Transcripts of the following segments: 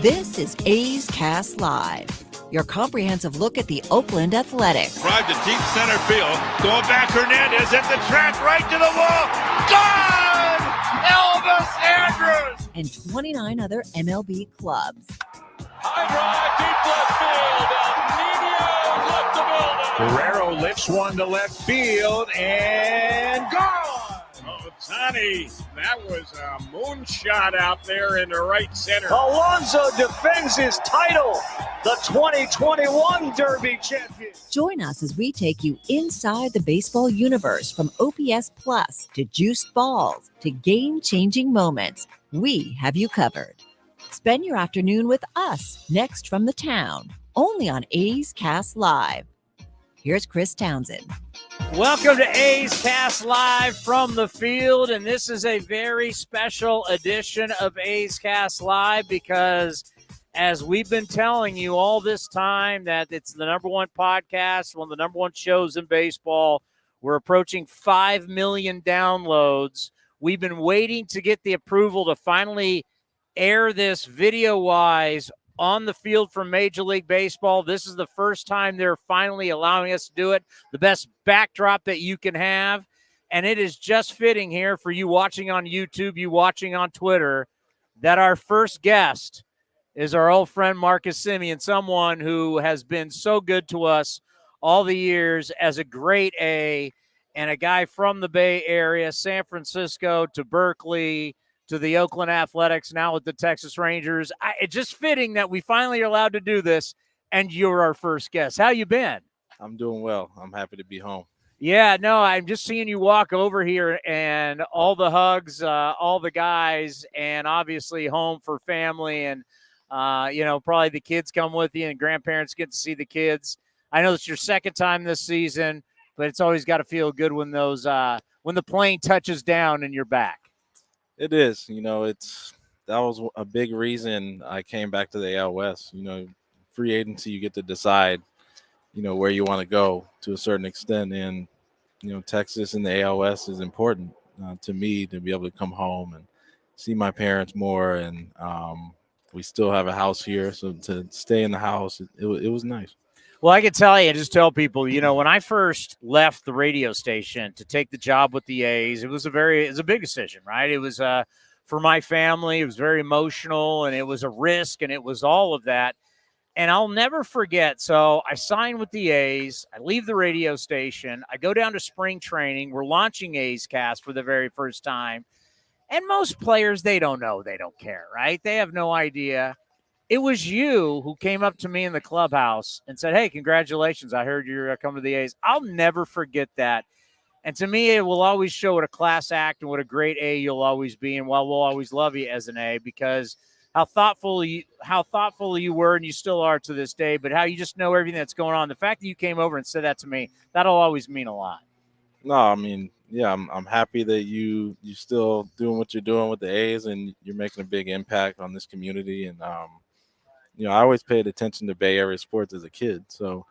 This is A's Cast Live, your comprehensive look at the Oakland Athletics. Drive to deep center field. Going back, Hernandez at the track, right to the wall. Gone! Elvis Andrus! And 29 other MLB clubs. High drive, deep left field. Nino left the building. Guerrero lifts one to left field and gone. Ohtani, that was a moonshot out there in the right center. Alonso defends his title, the 2021 Derby champion. Join us as we take you inside the baseball universe, from OPS Plus to juiced balls to game-changing moments. We have you covered. Spend your afternoon with us next from the town, only on A's Cast Live. Here's Chris Townsend. Welcome to A's Cast Live from the field, and this is a very special edition of A's Cast Live because, as we've been telling you all this time, that it's the number one podcast, one of the number one shows in baseball. We're approaching 5 million downloads. We've been waiting to get the approval to finally air this video-wise on the field from Major League Baseball. This is the first time they're finally allowing us to do it. The best backdrop that you can have. And it is just fitting here for you watching on YouTube, you watching on Twitter, that our first guest is our old friend Marcus Simeon, someone who has been so good to us all the years as a great A, and a guy from the Bay Area, San Francisco to Berkeley, to the Oakland Athletics, now with the Texas Rangers. It's just fitting that we finally are allowed to do this, and you're our first guest. How you been? I'm doing well. I'm happy to be home. Yeah, no, I'm just seeing you walk over here, and all the hugs, all the guys, and obviously home for family, and, probably the kids come with you, and grandparents get to see the kids. I know it's your second time this season, but it's always got to feel good when when the plane touches down and you're back. It is. That was a big reason I came back to the AL West. Free agency, you get to decide, where you want to go to a certain extent. And, Texas and the AL West is important to me, to be able to come home and see my parents more. And we still have a house here. So to stay in the house, it was nice. Well, I can tell you, just tell people, when I first left the radio station to take the job with the A's, it was a big decision, right? It was for my family. It was very emotional, and it was a risk, and it was all of that. And I'll never forget. So I signed with the A's. I leave the radio station. I go down to spring training. We're launching A's Cast for the very first time. And most players, they don't know. They don't care, right? They have no idea. It was you who came up to me in the clubhouse and said, "Hey, congratulations. I heard you're coming to the A's." I'll never forget that. And to me, it will always show what a class act and what a great A you'll always be, and why we'll always love you as an A, because how thoughtful you were, and you still are to this day, but how you just know everything that's going on. The fact that you came over and said that to me, that'll always mean a lot. No, I'm happy that you still doing what you're doing with the A's, and you're making a big impact on this community. And I always paid attention to Bay Area sports as a kid. So,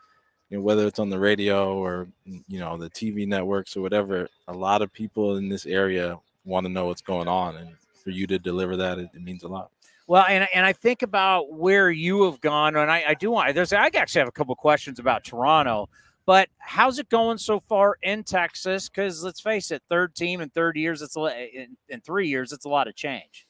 whether it's on the radio or, the TV networks or whatever, a lot of people in this area want to know what's going on. And for you to deliver that, it means a lot. Well, and I think about where you have gone, and I actually have a couple questions about Toronto, but how's it going so far in Texas? Because let's face it, third team in 3 years, it's a lot of change.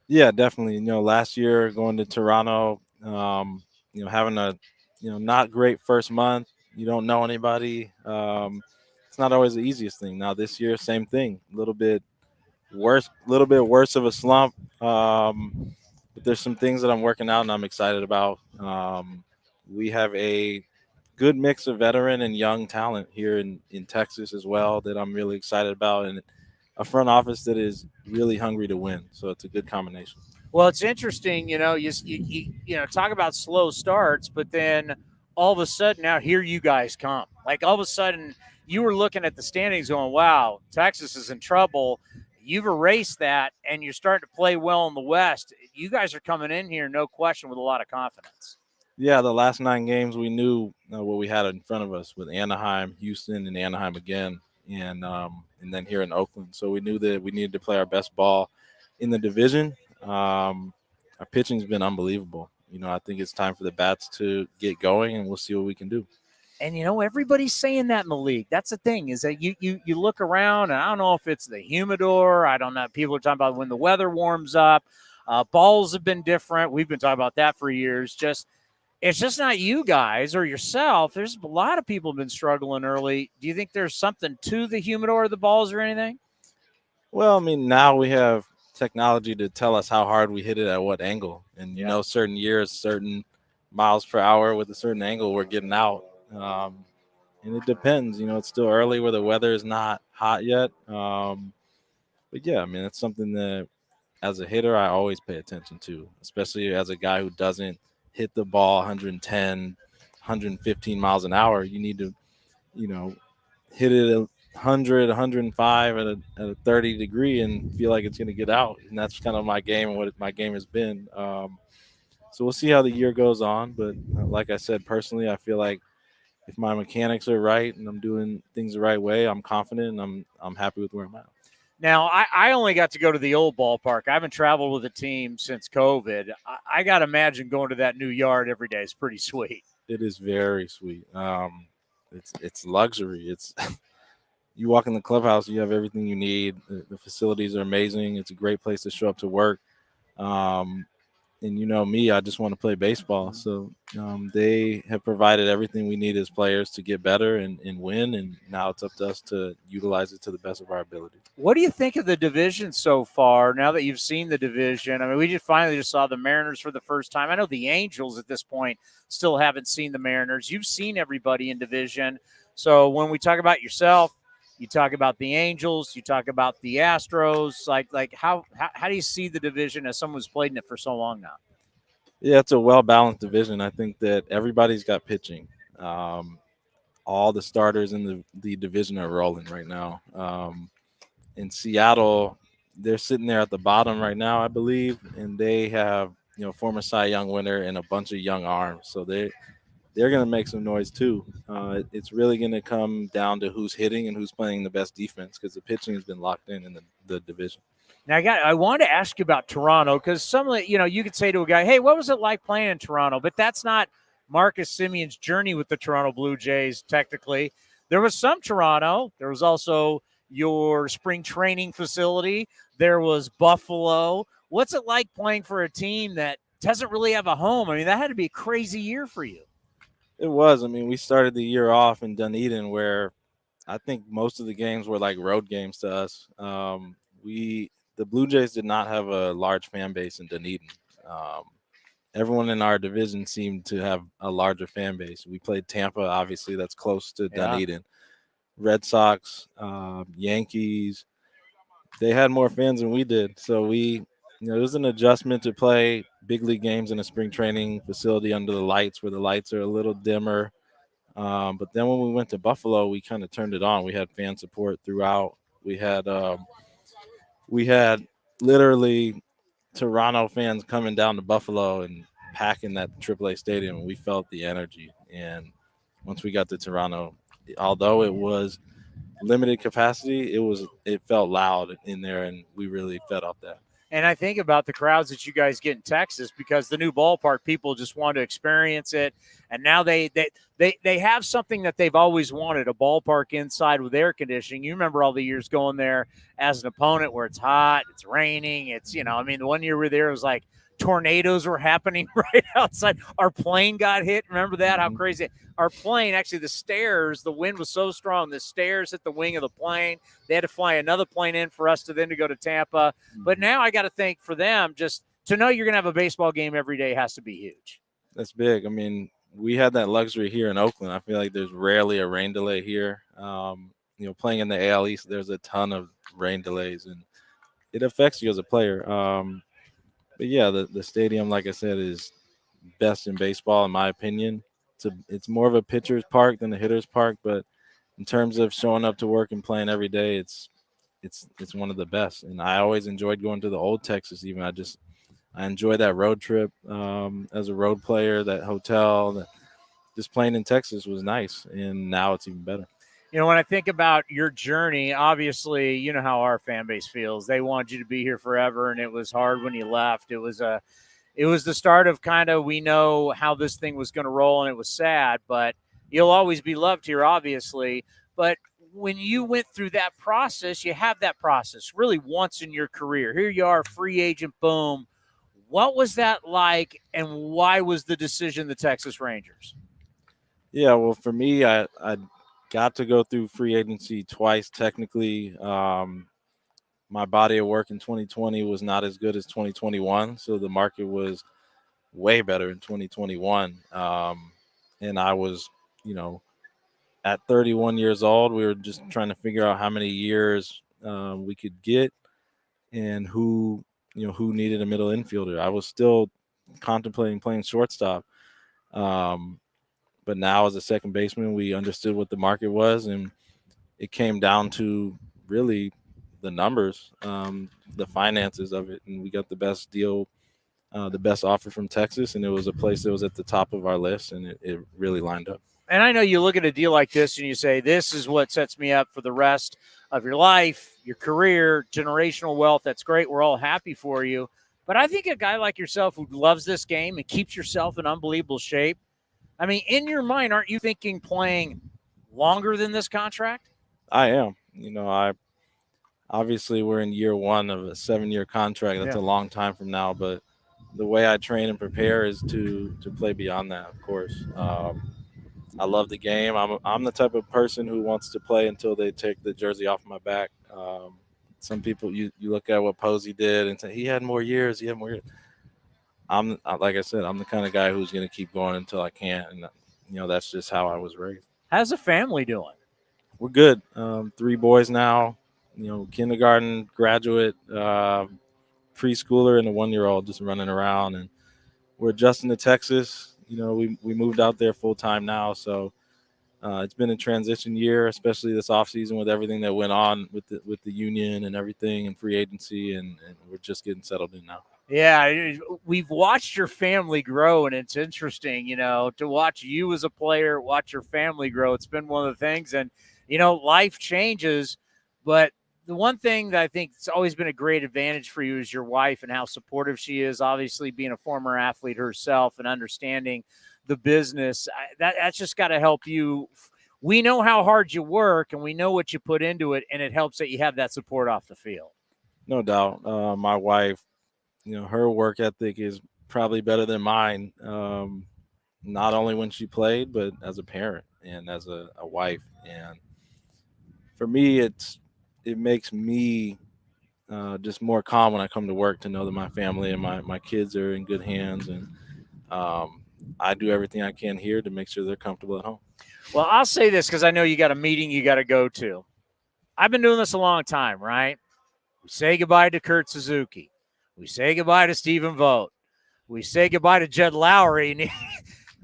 Yeah, definitely. Last year going to Toronto, having a, not great first month. You don't know anybody. It's not always the easiest thing. Now this year, same thing. A little bit worse of a slump. But there's some things that I'm working out and I'm excited about. We have a good mix of veteran and young talent here in Texas as well that I'm really excited about, and a front office that is really hungry to win. So it's a good combination. Well, it's interesting, you talk about slow starts, but then all of a sudden now here you guys come. Like all of a sudden you were looking at the standings going, wow, Texas is in trouble. You've erased that, and you're starting to play well in the West. You guys are coming in here, no question, with a lot of confidence. Yeah, the last 9 games we knew what we had in front of us with Anaheim, Houston, and Anaheim again, and then here in Oakland. So we knew that we needed to play our best ball in the division. Our pitching's been unbelievable. I think it's time for the bats to get going, and we'll see what we can do. And, everybody's saying that in the league. That's the thing, is that you look around, and I don't know if it's the humidor. I don't know. People are talking about when the weather warms up. Balls have been different. We've been talking about that for years. It's just not you guys or yourself. There's a lot of people have been struggling early. Do you think there's something to the humidor or the balls or anything? Well, I mean, now we have technology to tell us how hard we hit it at what angle. And, certain years, certain miles per hour with a certain angle we're getting out. And it depends. It's still early where the weather is not hot yet. But, yeah, I mean, it's something that as a hitter I always pay attention to, especially as a guy who doesn't hit the ball 110, 115 miles an hour. You need to, hit it 100, 105 at a 30 degree and feel like it's going to get out. And that's kind of my game and what my game has been. So we'll see how the year goes on. But like I said, personally, I feel like if my mechanics are right and I'm doing things the right way, I'm confident and I'm happy with where I'm at. Now, I only got to go to the old ballpark. I haven't traveled with a team since COVID. I got to imagine going to that new yard every day is pretty sweet. It is very sweet. It's luxury. It's you walk in the clubhouse, you have everything you need. The facilities are amazing. It's a great place to show up to work. And me, I just want to play baseball. So they have provided everything we need as players to get better and win. And now it's up to us to utilize it to the best of our ability. What do you think of the division so far, now that you've seen the division? I mean, we finally saw the Mariners for the first time. I know the Angels at this point still haven't seen the Mariners. You've seen everybody in division. So when we talk about yourself, you talk about the Angels, you talk about the Astros. Like how do you see the division as someone who's played in it for so long now? Yeah, it's a well-balanced division. I think that everybody's got pitching. All the starters in the division are rolling right now. In Seattle, they're sitting there at the bottom right now, I believe, and they have former Cy Young winner and a bunch of young arms. So they're going to make some noise too. It's really going to come down to who's hitting and who's playing the best defense, because the pitching has been locked in the division. Now, I wanted to ask you about Toronto, because some of the, you could say to a guy, hey, what was it like playing in Toronto? But that's not Marcus Simeon's journey with the Toronto Blue Jays, technically. There was some Toronto. There was also your spring training facility. There was Buffalo. What's it like playing for a team that doesn't really have a home? I mean, that had to be a crazy year for you. It was. I mean, we started the year off in Dunedin, where I think most of the games were like road games to us. The Blue Jays did not have a large fan base in Dunedin. Everyone in our division seemed to have a larger fan base. We played Tampa, obviously, that's close to Dunedin. Red Sox, Yankees, they had more fans than we did. So it was an adjustment to play big league games in a spring training facility under the lights, where the lights are a little dimmer. But then when we went to Buffalo, we kind of turned it on. We had fan support throughout. We had literally Toronto fans coming down to Buffalo and packing that AAA stadium, and we felt the energy. And once we got to Toronto, although it was limited capacity, it felt loud in there, and we really fed off that. And I think about the crowds that you guys get in Texas, because the new ballpark, people just want to experience it. And now they have something that they've always wanted, a ballpark inside with air conditioning. You remember all the years going there as an opponent where it's hot, it's raining. It's, the one year we were there, it was like tornadoes were happening right outside. Our plane got hit. Remember that? How crazy. Our plane, actually, the stairs, the wind was so strong, the stairs hit the wing of the plane. They had to fly another plane in for us to go to Tampa. But now I got to think, for them, just to know you're going to have a baseball game every day has to be huge. That's big. I mean, we had that luxury here in Oakland. I feel like there's rarely a rain delay here. Playing in the AL East, there's a ton of rain delays, and it affects you as a player. But yeah, the stadium, like I said, is best in baseball, in my opinion. It's more of a pitcher's park than a hitter's park, but in terms of showing up to work and playing every day, it's one of the best. And I always enjoyed going to the old Texas. Even I enjoy that road trip as a road player. That hotel, just playing in Texas was nice, and now it's even better. When I think about your journey, obviously, how our fan base feels. They wanted you to be here forever, and it was hard when you left. It was it was the start of kind of, we know how this thing was going to roll, and it was sad, but you'll always be loved here, obviously. But when you went through that process, you have that process really once in your career. Here you are, free agent, boom. What was that like, and why was the decision the Texas Rangers? Yeah, well, for me, I got to go through free agency twice technically. My body of work in 2020 was not as good as 2021, so the market was way better in 2021. And I was, at 31 years old, we were just trying to figure out how many years we could get and who needed a middle infielder. I was still contemplating playing shortstop. But now as a second baseman, we understood what the market was, and it came down to really the numbers, the finances of it. And we got the best deal, the best offer from Texas, and it was a place that was at the top of our list, and it really lined up. And I know you look at a deal like this and you say, this is what sets me up for the rest of your life, your career, generational wealth. That's great. We're all happy for you. But I think a guy like yourself who loves this game and keeps yourself in unbelievable shape, I mean, in your mind, aren't you thinking playing longer than this contract? I am. Obviously we're in year one of a 7-year contract. That's a long time from now, but the way I train and prepare is to play beyond that, of course. I love the game. I'm the type of person who wants to play until they take the jersey off my back. Some people, you look at what Posey did and say he had more years. Like I said, I'm the kind of guy who's going to keep going until I can't, and that's just how I was raised. How's the family doing? We're good. 3 boys now. Kindergarten graduate, preschooler, and a 1-year-old just running around, and we're adjusting to Texas. We moved out there full time now, so it's been a transition year, especially this offseason with everything that went on with the union and everything and free agency, and we're just getting settled in now. Yeah, we've watched your family grow, and it's interesting, to watch you as a player, watch your family grow. It's been one of the things, and, life changes, but the one thing that I think has always been a great advantage for you is your wife and how supportive she is, obviously being a former athlete herself and understanding the business. That's just got to help you. We know how hard you work, and we know what you put into it, and it helps that you have that support off the field. No doubt. My wife, her work ethic is probably better than mine, not only when she played, but as a parent and as a wife. And for me, it makes me just more calm when I come to work to know that my family and my kids are in good hands. And I do everything I can here to make sure they're comfortable at home. Well, I'll say this because I know you got a meeting you got to go to. I've been doing this a long time, right? We say goodbye to Kurt Suzuki. We say goodbye to Stephen Vogt. We say goodbye to Jed Lowry. And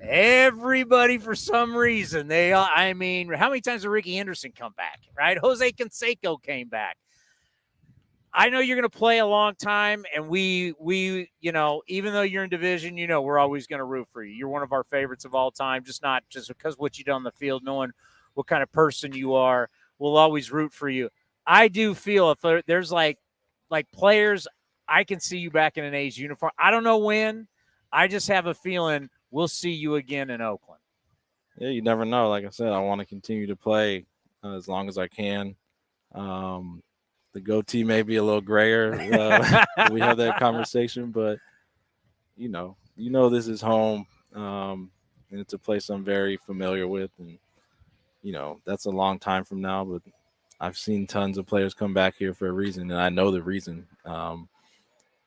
everybody, for some reason, how many times did Ricky Henderson come back, right? Jose Canseco came back. I know you're going to play a long time, and we even though you're in division, we're always going to root for you. You're one of our favorites of all time, not just because what you do on the field, knowing what kind of person you are. We'll always root for you. I do feel if there's like players, I can see you back in an A's uniform. I don't know when. I just have a feeling we'll see you again in Oakland. Yeah, you never know. Like I said, I want to continue to play as long as I can. The goatee may be a little grayer. We have that conversation, but this is home, and it's a place I'm very familiar with, and that's a long time from now. But I've seen tons of players come back here for a reason, and I know the reason.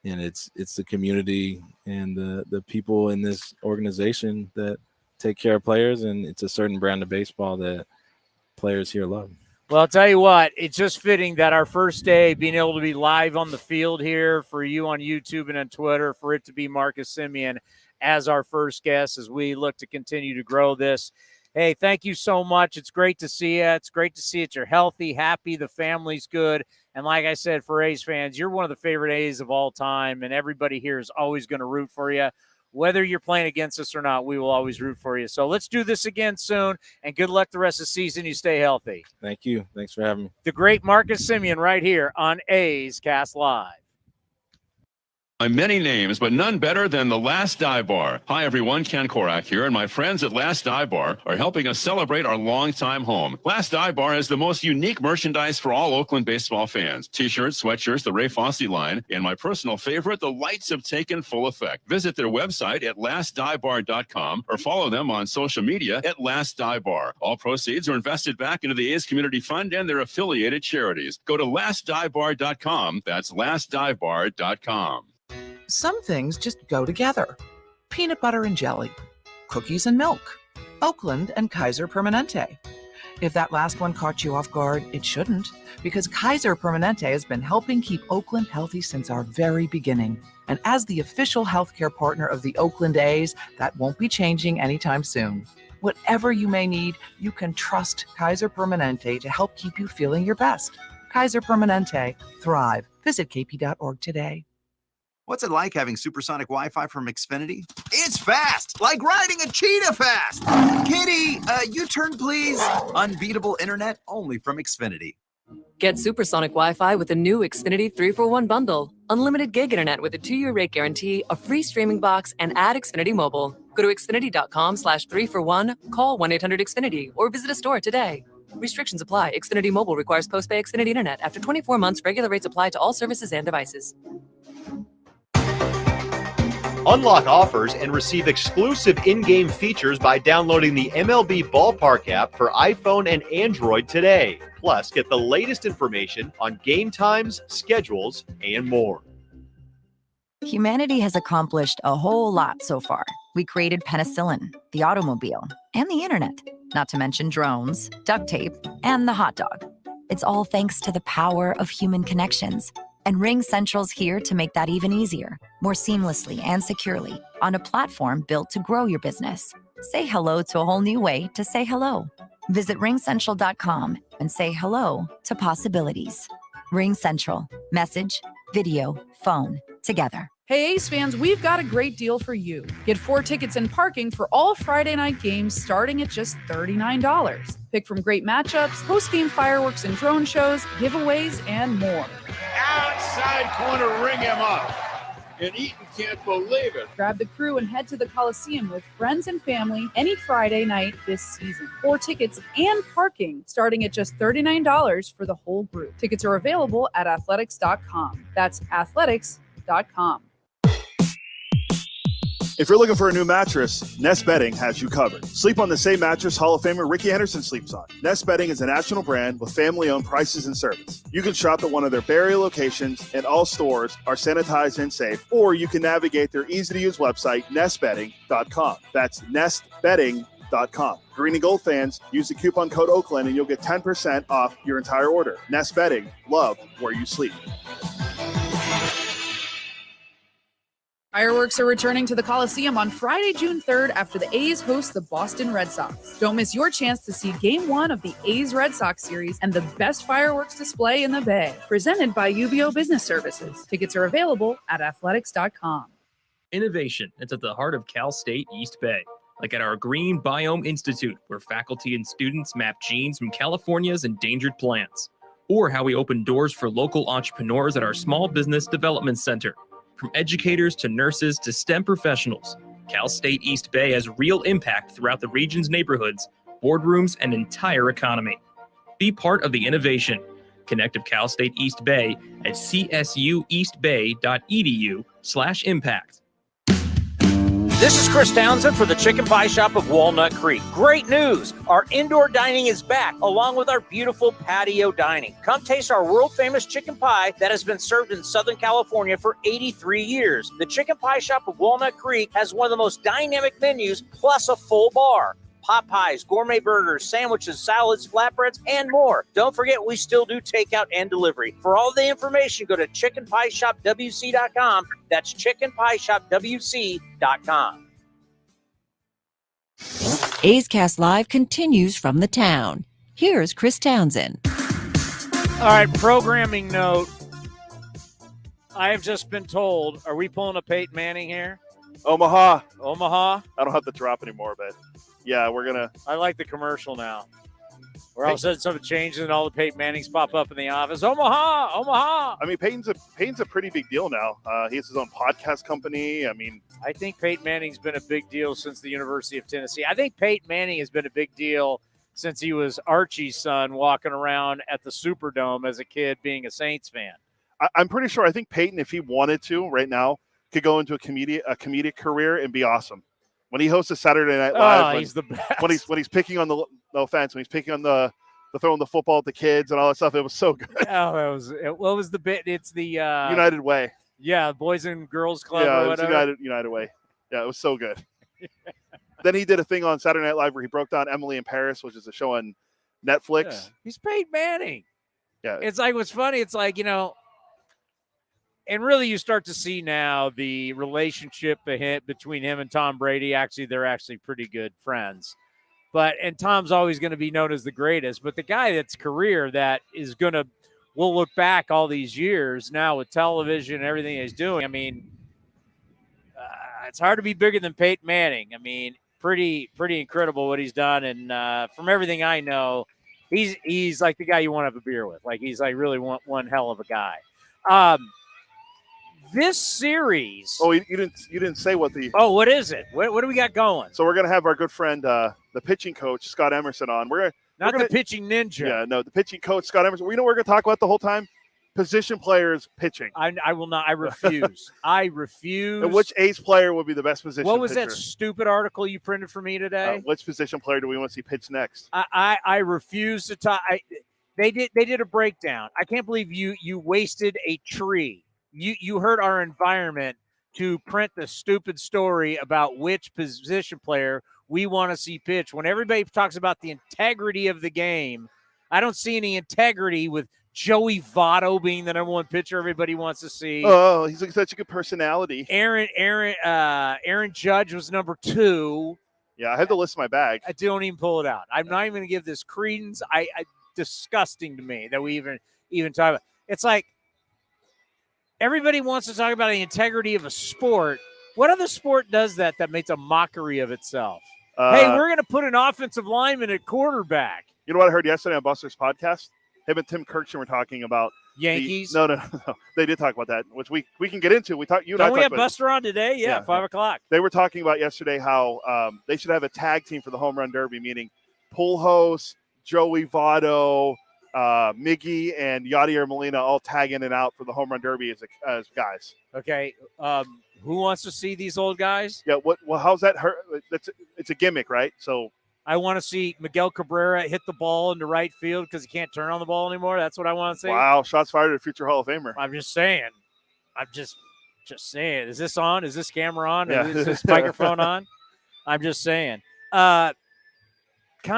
And it's the community and the people in this organization that take care of players, and it's a certain brand of baseball that players here love. Well, I'll tell you what, it's just fitting that our first day being able to be live on the field here for you on YouTube and on Twitter, for it to be Marcus Simeon as our first guest as we look to continue to grow this. Hey, thank you so much. It's great to see you. It's great to see that you're healthy, happy, the family's good. And like I said, for A's fans, you're one of the favorite A's of all time, and everybody here is always going to root for you. Whether you're playing against us or not, we will always root for you. So let's do this again soon, and good luck the rest of the season. You stay healthy. Thank you. Thanks for having me. The great Marcus Simeon right here on A's Cast Live. Many names, but none better than the Last Dive Bar. Hi, everyone. Ken Korak here, and my friends at Last Dive Bar are helping us celebrate our longtime home. Last Dive Bar has the most unique merchandise for all Oakland baseball fans. T-shirts, sweatshirts, the Ray Fosse line, and my personal favorite, the lights have taken full effect. Visit their website at lastdivebar.com or follow them on social media at Last Dive Bar. All proceeds are invested back into the A's Community Fund and their affiliated charities. Go to lastdivebar.com. That's lastdivebar.com. Some things just go together. Peanut butter and jelly, cookies and milk, Oakland and Kaiser Permanente. If that last one caught you off guard, it shouldn't, because Kaiser Permanente has been helping keep Oakland healthy since our very beginning. And as the official healthcare partner of the Oakland A's, that won't be changing anytime soon. Whatever you may need, you can trust Kaiser Permanente to help keep you feeling your best. Kaiser Permanente. Thrive. Visit kp.org today. What's it like having supersonic Wi-Fi from Xfinity? It's fast, like riding a cheetah fast. Kitty, U-turn please. Unbeatable internet only from Xfinity. Get supersonic Wi-Fi with the new Xfinity 3-for-1 bundle. Unlimited gig internet with a 2-year rate guarantee, a free streaming box, and add Xfinity Mobile. Go to xfinity.com/3for1, call 1-800-XFINITY, or visit a store today. Restrictions apply. Xfinity Mobile requires post-pay Xfinity internet. After 24 months, regular rates apply to all services and devices. Unlock offers and receive exclusive in-game features by downloading the MLB Ballpark app for iPhone and Android today. Plus, get the latest information on game times, schedules, and more. Humanity has accomplished a whole lot so far. We created penicillin, the automobile, and the internet, not to mention drones, duct tape, and the hot dog. It's all thanks to the power of human connections. And RingCentral's here to make that even easier, more seamlessly and securely, on a platform built to grow your business. Say hello to a whole new way to say hello. Visit ringcentral.com and say hello to possibilities. RingCentral. Message, video, phone, together. Hey A's fans, we've got a great deal for you. Get 4 tickets and parking for all Friday night games starting at just $39. Pick from great matchups, post-game fireworks and drone shows, giveaways, and more. Outside corner, ring him up. And Eaton can't believe it. Grab the crew and head to the Coliseum with friends and family any Friday night this season. 4 tickets and parking starting at just $39 for the whole group. Tickets are available at athletics.com. That's athletics.com. If you're looking for a new mattress, Nest Bedding has you covered. Sleep on the same mattress Hall of Famer Ricky Henderson sleeps on. Nest Bedding is a national brand with family-owned prices and service. You can shop at one of their Barrie locations, and all stores are sanitized and safe, or you can navigate their easy-to-use website, nestbedding.com. That's nestbedding.com. Green and gold fans, use the coupon code Oakland, and you'll get 10% off your entire order. Nest Bedding, love where you sleep. Fireworks are returning to the Coliseum on Friday, June 3rd after the A's host the Boston Red Sox. Don't miss your chance to see Game 1 of the A's-Red Sox series and the best fireworks display in the Bay. Presented by UBO Business Services. Tickets are available at athletics.com. Innovation is at the heart of Cal State East Bay, like at our Green Biome Institute, where faculty and students map genes from California's endangered plants. Or how we open doors for local entrepreneurs at our Small Business Development Center. From educators to nurses to STEM professionals, Cal State East Bay has real impact throughout the region's neighborhoods, boardrooms, and entire economy. Be part of the innovation. Connect with Cal State East Bay at csueastbay.edu/impact. This is Chris Townsend for the Chicken Pie Shop of Walnut Creek. Great news! Our indoor dining is back, along with our beautiful patio dining. Come taste our world-famous chicken pie that has been served in Southern California for 83 years. The Chicken Pie Shop of Walnut Creek has one of the most dynamic menus, plus a full bar. Pot pies, gourmet burgers, sandwiches, salads, flatbreads, and more. Don't forget, we still do takeout and delivery. For all the information, go to chickenpieshopwc.com. That's chickenpieshopwc.com. A's Cast Live continues from the town. Here's Chris Townsend. All right, programming note. I have just been told, are we pulling a Peyton Manning here? Omaha. Omaha? I don't have to drop anymore, but yeah, we're going to. I like the commercial now. Where all of a sudden something changes and all the Peyton Mannings pop up in the office. Omaha, Omaha. I mean, Peyton's a pretty big deal now. He has his own podcast company. I mean, I think Peyton Manning's been a big deal since the University of Tennessee. I think Peyton Manning has been a big deal since he was Archie's son walking around at the Superdome as a kid being a Saints fan. I'm pretty sure. I think Peyton, if he wanted to right now, could go into a comedic career and be awesome. When he hosts a Saturday Night Live, he's the best. When he's picking on no offense, when he's picking on the throwing the football at the kids and all that stuff, it was so good. Oh, what was the bit? It's the United Way. Yeah, Boys and Girls Club or whatever. Yeah, United Way. Yeah, it was so good. Then he did a thing on Saturday Night Live where he broke down Emily in Paris, which is a show on Netflix. Yeah. He's Peyton Manning. Yeah. It's like, what's funny, it's like, and really you start to see now the relationship between him and Tom Brady. Actually, they're actually pretty good friends. And Tom's always going to be known as the greatest. But the guy that's career that is we'll look back all these years now with television and everything he's doing. I mean, it's hard to be bigger than Peyton Manning. I mean, pretty incredible what he's done. And from everything I know, he's like the guy you want to have a beer with. Like, he's like really one hell of a guy. This series. Oh, you didn't say what the. Oh, what is it? What do we got going? So we're gonna have our good friend, the pitching coach Scott Emerson on. The pitching ninja. Yeah, no, the pitching coach Scott Emerson. You know what we're gonna talk about the whole time? Position players pitching. I will not. I refuse. I refuse. And which ace player would be the best position? What was pitcher? that stupid article you printed for me today? Which position player do we want to see pitch next? I refuse to talk. They did a breakdown. I can't believe you wasted a tree. You hurt our environment to print the stupid story about which position player we want to see pitch. When everybody talks about the integrity of the game, I don't see any integrity with Joey Votto being the number one pitcher everybody wants to see. Oh, he's such a good personality. Aaron Judge was number 2. Yeah, I had the list in my bag. I don't even pull it out. I'm not even going to give this credence. Disgusting to me that we even talk about. It's like everybody wants to talk about the integrity of a sport. What other sport does that makes a mockery of itself? Hey, we're going to put an offensive lineman at quarterback. You know what I heard yesterday on Buster's podcast? Him and Tim Kirkson were talking about Yankees. No. They did talk about that, which we can get into. We have Buster on today? Yeah, 5 o'clock. They were talking about yesterday how they should have a tag team for the home run derby, meaning Pujols, Joey Votto, Miggy, and Yadier Molina all tag in and out for the home run derby as guys. Okay. Who wants to see these old guys? Yeah. Well, how's that hurt? It's a gimmick, right? So I want to see Miguel Cabrera hit the ball into right field because he can't turn on the ball anymore. That's what I want to see. Wow, shots fired at future Hall of Famer. I'm just saying. I'm just saying. Is this on? Is this camera on? Yeah. Is this microphone on? I'm just saying. Kind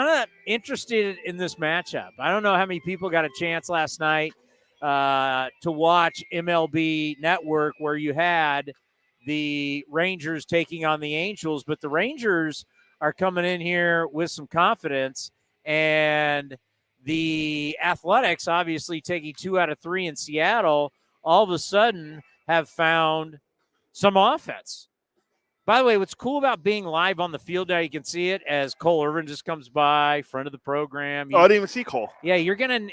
of interested in this matchup. I don't know how many people got a chance last night to watch MLB Network where you had the Rangers taking on the Angels, but the Rangers are coming in here with some confidence, and the Athletics, obviously taking 2 out of 3 in Seattle, all of a sudden have found some offense. By the way, what's cool about being live on the field now, you can see it as Cole Irvin just comes by, friend of the program. I didn't even see Cole. Yeah, you're gonna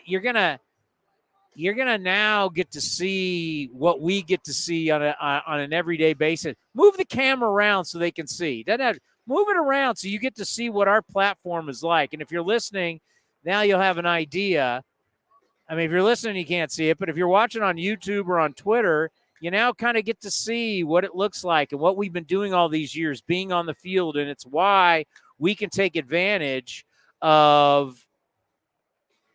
now get to see what we get to see on an everyday basis. Move the camera around so they can see. Move it around so you get to see what our platform is like. And if you're listening, now you'll have an idea. I mean, if you're listening, you can't see it. But if you're watching on YouTube or on Twitter, you now kind of get to see what it looks like and what we've been doing all these years, being on the field. And it's why we can take advantage of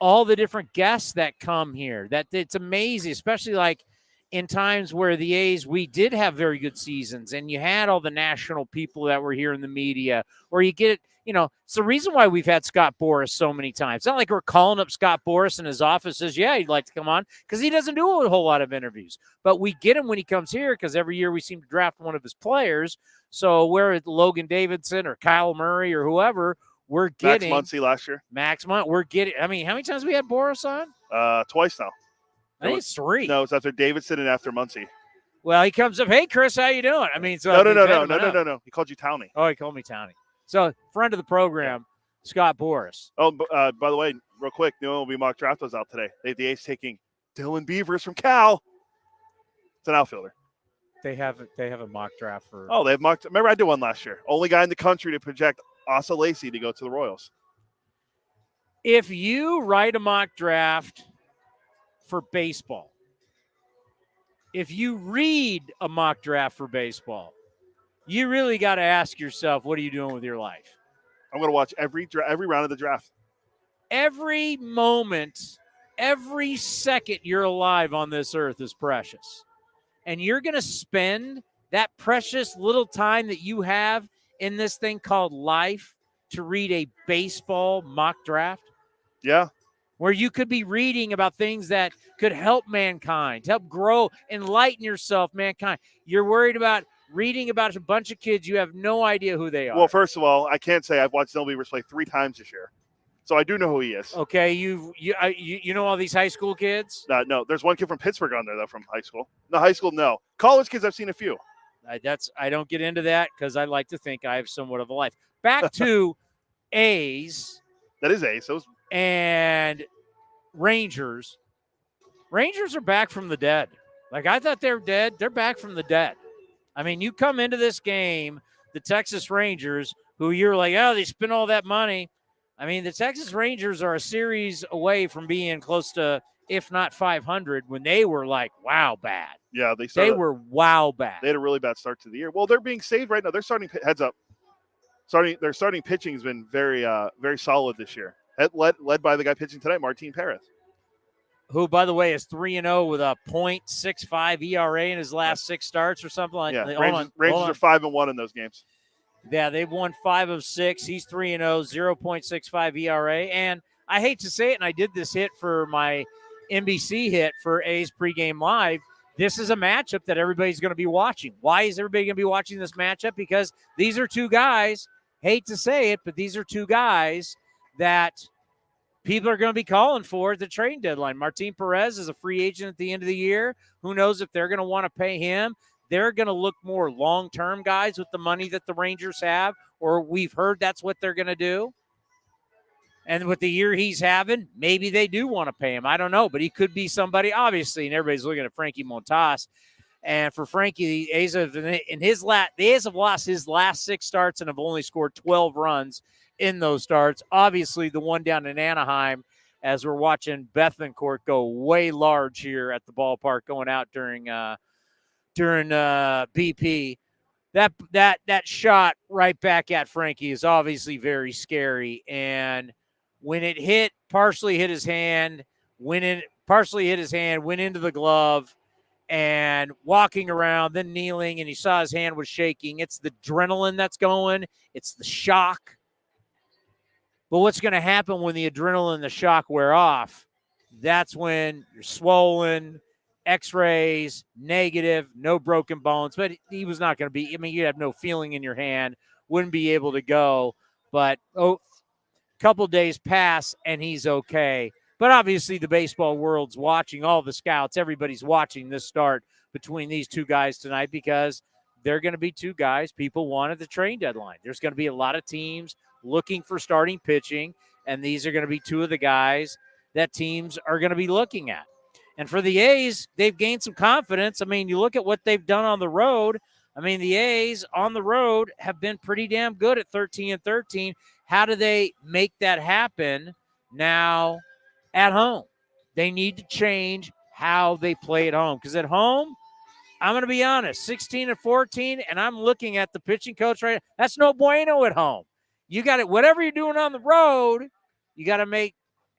all the different guests that come here. That it's amazing, especially like in times where the A's, we did have very good seasons and you had all the national people that were here in the media, or you get, it's the reason why we've had Scott Boras so many times. It's not like we're calling up Scott Boras in his office says, yeah, he'd like to come on, because he doesn't do a whole lot of interviews, but we get him when he comes here because every year we seem to draft one of his players. So where Logan Davidson or Kyle Murray or whoever, we're getting Max Muncy last year. We're getting, I mean, how many times we had Boras on? Twice now. I think it's 3. No, it's after Davidson and after Muncy. Well, he comes up, hey, Chris, how you doing? I mean, so No. He called you Townie. Oh, he called me Townie. So, friend of the program. Scott Boras. Oh, by the way, real quick, the MLB mock draft was out today. They have the A's taking Dylan Beavers from Cal. It's an outfielder. They have a mock draft for. Oh, they have mocked. Remember, I did one last year. Only guy in the country to project Asa Lacy to go to the Royals. If you write a mock draft for baseball, if you read a mock draft for baseball, you really got to ask yourself, what are you doing with your life? I'm going to watch every round of the draft. Every moment, every second you're alive on this earth is precious. And you're going to spend that precious little time that you have in this thing called life to read a baseball mock draft? Yeah. Where you could be reading about things that could help mankind, help grow, enlighten yourself, mankind. You're worried about reading about a bunch of kids. You have no idea who they are. Well, first of all, I can't say I've watched Dylan Beavers play 3 times this year. So I do know who he is. Okay, you know all these high school kids? No, there's one kid from Pittsburgh on there, though, from high school. No, high school, no. College kids, I've seen a few. I don't get into that because I like to think I have somewhat of a life. Back to A's. That is A's. And Rangers. Rangers are back from the dead. Like, I thought they were dead. They're back from the dead. I mean, you come into this game, the Texas Rangers, who you're like, oh, they spent all that money. I mean, the Texas Rangers are a series away from being close to, if not 500, when they were like, wow, bad. Yeah, they were wow bad. They had a really bad start to the year. Well, they're being saved right now. They're starting heads up. Their starting pitching has been very, very solid this year. Led by the guy pitching tonight, Martin Perez, who, by the way, is 3-0 with a .65 ERA in his last 6 starts or something like that. Yeah, Rangers are 5-1 in those games. Yeah, they've won 5 of 6. He's 3-0, 0.65 ERA. And I hate to say it, and I did this hit for my NBC hit for A's pregame live. This is a matchup that everybody's going to be watching. Why is everybody going to be watching this matchup? Because these are 2 guys, hate to say it, but these are 2 guys that people are going to be calling for at the trade deadline. Martin Perez is a free agent at the end of the year. Who knows if they're going to want to pay him? They're going to look more long-term guys with the money that the Rangers have, or we've heard that's what they're going to do. And with the year he's having, maybe they do want to pay him. I don't know, but he could be somebody, obviously, and everybody's looking at Frankie Montas. And for Frankie, the A's have lost his last 6 starts and have only scored 12 runs in those starts. Obviously, the one down in Anaheim, as we're watching Bethencourt go way large here at the ballpark going out during BP. That shot right back at Frankie is obviously very scary. And when it partially hit his hand, went into the glove, and walking around, then kneeling, and he saw his hand was shaking. It's the adrenaline that's going. It's the shock. But what's going to happen when the adrenaline and the shock wear off? That's when you're swollen, X-rays, negative, no broken bones. But he was not going to be, you have no feeling in your hand, wouldn't be able to go. But a couple days pass, and he's okay. But obviously the baseball world's watching, all the scouts, everybody's watching this start between these 2 guys tonight because they're going to be 2 guys people want at the trade deadline. There's going to be a lot of teams looking for starting pitching, and these are going to be 2 of the guys that teams are going to be looking at. And for the A's, they've gained some confidence. I mean, you look at what they've done on the road. I mean, the A's on the road have been pretty damn good at 13-13. How do they make that happen now at home? They need to change how they play at home. Because at home, I'm going to be honest, 16-14, and I'm looking at the pitching coach right now. That's no bueno at home. You got it. Whatever you're doing on the road, you got to make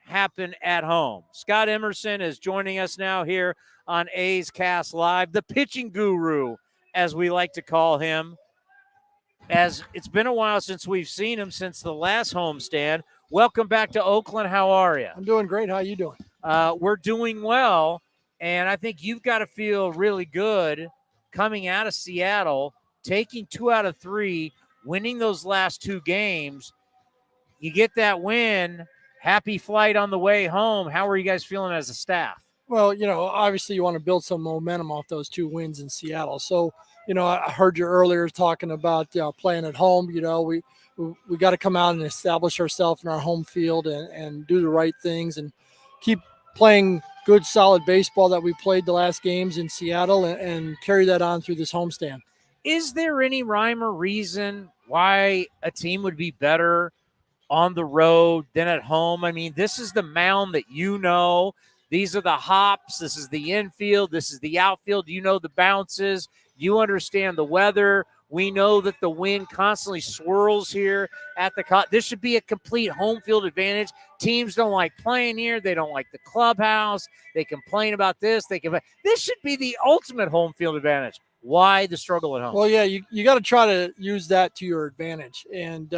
happen at home. Scott Emerson is joining us now here on A's Cast Live, the pitching guru, as we like to call him. As it's been a while since we've seen him, since the last homestand. Welcome back to Oakland. How are you? I'm doing great. How you doing? We're doing well, and I think you've got to feel really good coming out of Seattle, taking 2 out of 3, winning those last 2 games. You get that win. Happy flight on the way home. How are you guys feeling as a staff? Well, obviously you want to build some momentum off those 2 wins in Seattle. So, I heard you earlier talking about playing at home. We we got to come out and establish ourselves in our home field and do the right things and keep playing good, solid baseball that we played the last games in Seattle and carry that on through this homestand. Is there any rhyme or reason why a team would be better on the road than at home? I mean, this is the mound that you know. These are the hops. This is the infield. This is the outfield. You know the bounces. You understand the weather. We know that the wind constantly swirls here at the – this should be a complete home field advantage. Teams don't like playing here. They don't like the clubhouse. They complain about this. This should be the ultimate home field advantage. Why the struggle at home? Well, yeah, you got to try to use that to your advantage. And,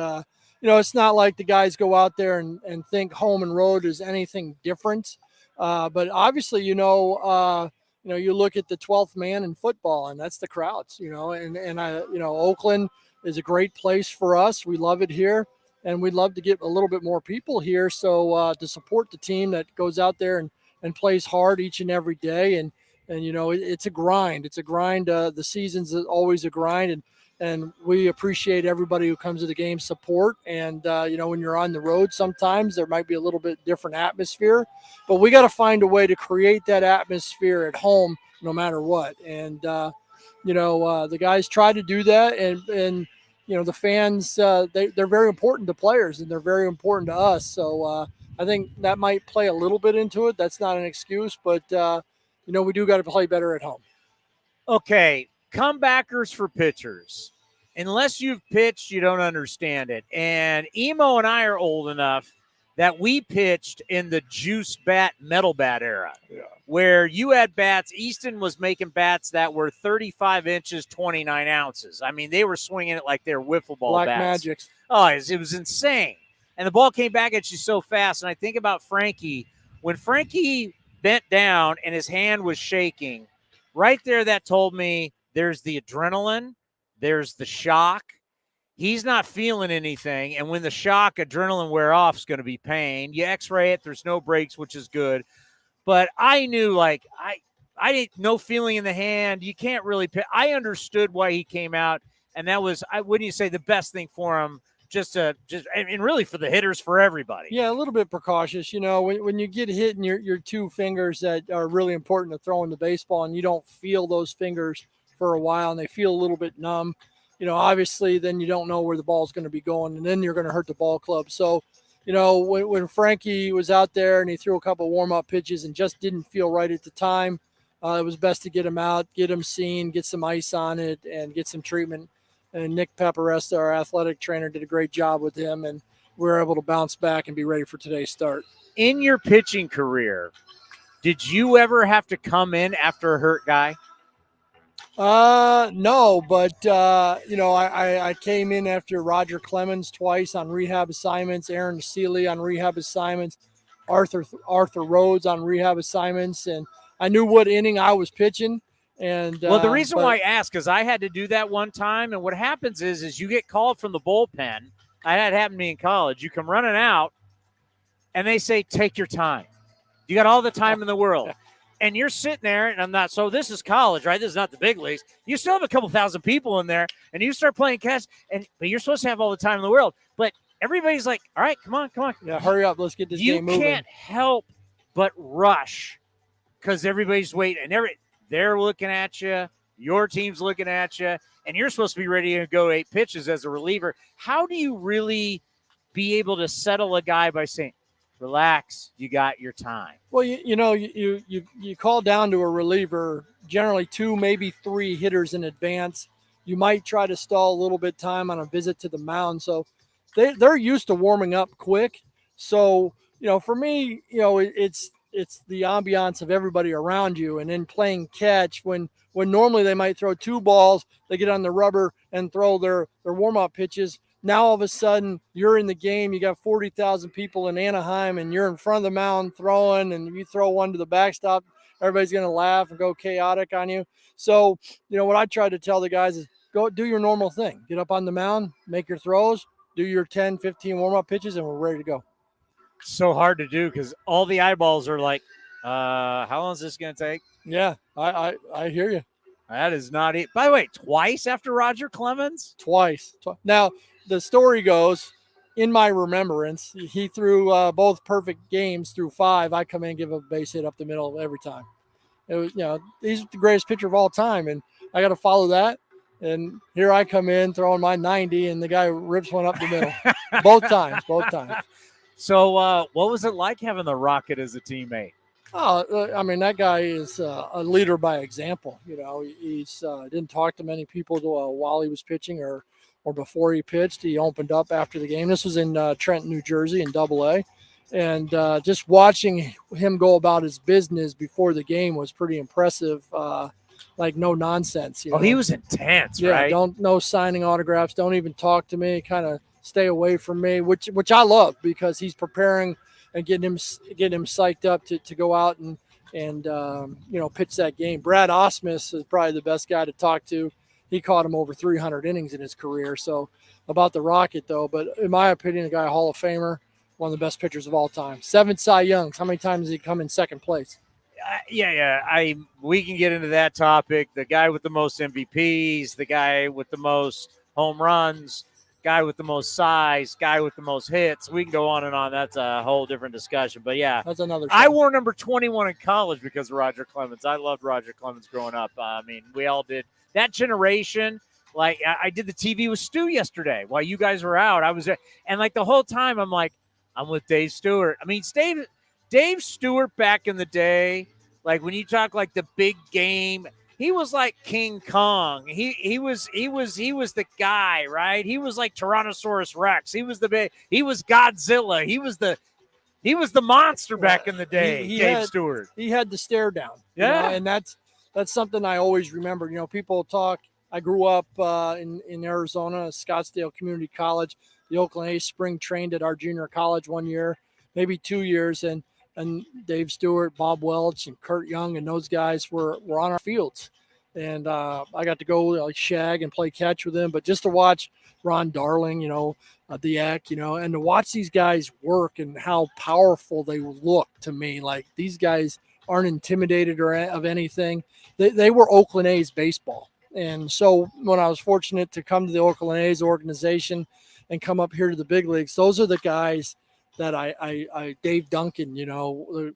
it's not like the guys go out there and think home and road is anything different. But obviously, you look at the 12th man in football, and that's the crowds, Oakland is a great place for us. We love it here, and we'd love to get a little bit more people here. So to support the team that goes out there and plays hard each and every day. And it's a grind. It's a grind. The season's always a grind. And we appreciate everybody who comes to the game support. And, when you're on the road, sometimes there might be a little bit different atmosphere. But we got to find a way to create that atmosphere at home no matter what. And, the guys try to do that. And the fans, they're very important to players, and they're very important to us. So I think that might play a little bit into it. That's not an excuse. But, we do got to play better at home. Okay. Comebackers for pitchers. Unless you've pitched, you don't understand it. And Emo and I are old enough that we pitched in the juice bat, metal bat era, where you had bats. Easton was making bats that were 35 inches, 29 ounces. I mean, they were swinging it like they're wiffle ball Black bats. Magics. Oh, it was insane. And the ball came back at you so fast. And I think about Frankie. When Frankie bent down and his hand was shaking, right there that told me, there's the adrenaline. There's the shock. He's not feeling anything. And when the shock, adrenaline wear off, is going to be pain. You x-ray it. There's no breaks, which is good. But I knew, I didn't no feeling in the hand. You can't really – I understood why he came out. And that was, wouldn't you say, the best thing for him, and really for the hitters, for everybody. Yeah, a little bit precautious. When you get hit in your two fingers that are really important to throwing the baseball and you don't feel those fingers – for a while and they feel a little bit numb, obviously then you don't know where the ball is going to be going, and then you're going to hurt the ball club. So, when Frankie was out there and he threw a couple warm-up pitches and just didn't feel right at the time, it was best to get him out, get him seen, get some ice on it, and get some treatment. And Nick Paparesta, our athletic trainer, did a great job with him, and we were able to bounce back and be ready for today's start. In your pitching career, did you ever have to come in after a hurt guy? No, but, I came in after Roger Clemens twice on rehab assignments, Aaron Seeley on rehab assignments, Arthur Rhodes on rehab assignments, and I knew what inning I was pitching. And the reason why I ask is I had to do that one time, and what happens is you get called from the bullpen. I had happened to me in college. You come running out, and they say, take your time. You got all the time in the world. And you're sitting there, and so this is college, right? This is not the big leagues. You still have a couple thousand people in there, and you start playing catch, but you're supposed to have all the time in the world. But everybody's like, all right, come on. Yeah, hurry up. Let's get this game moving. You can't help but rush because everybody's waiting. And they're looking at you. Your team's looking at you. And you're supposed to be ready to go 8 pitches as a reliever. How do you really be able to settle a guy by saying, relax, you got your time? Well, you call down to a reliever, generally 2, maybe 3 hitters in advance. You might try to stall a little bit time on a visit to the mound. So they're used to warming up quick. So, for me, it's the ambiance of everybody around you, and then playing catch when normally they might throw 2 balls, they get on the rubber and throw their warm-up pitches. Now, all of a sudden, you're in the game. You got 40,000 people in Anaheim, and you're in front of the mound throwing, and if you throw one to the backstop, everybody's going to laugh and go chaotic on you. So, what I try to tell the guys is go do your normal thing. Get up on the mound, make your throws, do your 10, 15 warm-up pitches, and we're ready to go. So hard to do because all the eyeballs are like, how long is this going to take? Yeah, I hear you. That is not it. By the way, twice after Roger Clemens? Twice. Now, the story goes, in my remembrance, he threw both perfect games through 5. I come in and give a base hit up the middle every time. It was, he's the greatest pitcher of all time, and I got to follow that. And here I come in throwing my 90, and the guy rips one up the middle. both times. So what was it like having the Rocket as a teammate? Oh, I mean, that guy is a leader by example. He's didn't talk to many people while he was pitching or before he pitched. He opened up after the game. This was in Trenton, New Jersey in AA. And just watching him go about his business before the game was pretty impressive. Like no nonsense. He was intense, yeah, right? No signing autographs. Don't even talk to me. Kind of stay away from me, which I love because he's preparing and getting him psyched up to go out and pitch that game. Brad Osmus is probably the best guy to talk to. He caught him over 300 innings in his career. So about the Rocket though, but in my opinion, a guy, a Hall of Famer, one of the best pitchers of all time. 7 Cy Youngs. How many times did he come in second place? We can get into that topic. The guy with the most MVPs, the guy with the most home runs, guy with the most size, guy with the most hits. We can go on and on. That's a whole different discussion. But yeah, that's another show. I wore number 21 in college because of Roger Clemens. I loved Roger Clemens growing up. I mean, we all did. That generation, like I did the TV with Stu yesterday while you guys were out. I was there, and like the whole time I'm like, I'm with Dave Stewart. I mean, Dave Stewart back in the day, like when you talk like the big game, he was like King Kong. He was the guy, right? He was like Tyrannosaurus Rex. He was Godzilla. He was the monster back in the day. Dave Stewart. He had the stare down. Yeah, and that's something I always remember. People talk. I grew up in Arizona, Scottsdale Community College. The Oakland A's spring trained at our junior college 1 year, maybe 2 years, and Dave Stewart, Bob Welch, and Kurt Young, and those guys were on our fields. And I got to go shag and play catch with them. But just to watch Ron Darling, the Eck, and to watch these guys work and how powerful they look to me. Like these guys aren't intimidated or of anything. They were Oakland A's baseball. And so when I was fortunate to come to the Oakland A's organization and come up here to the big leagues, those are the guys that I Dave Duncan,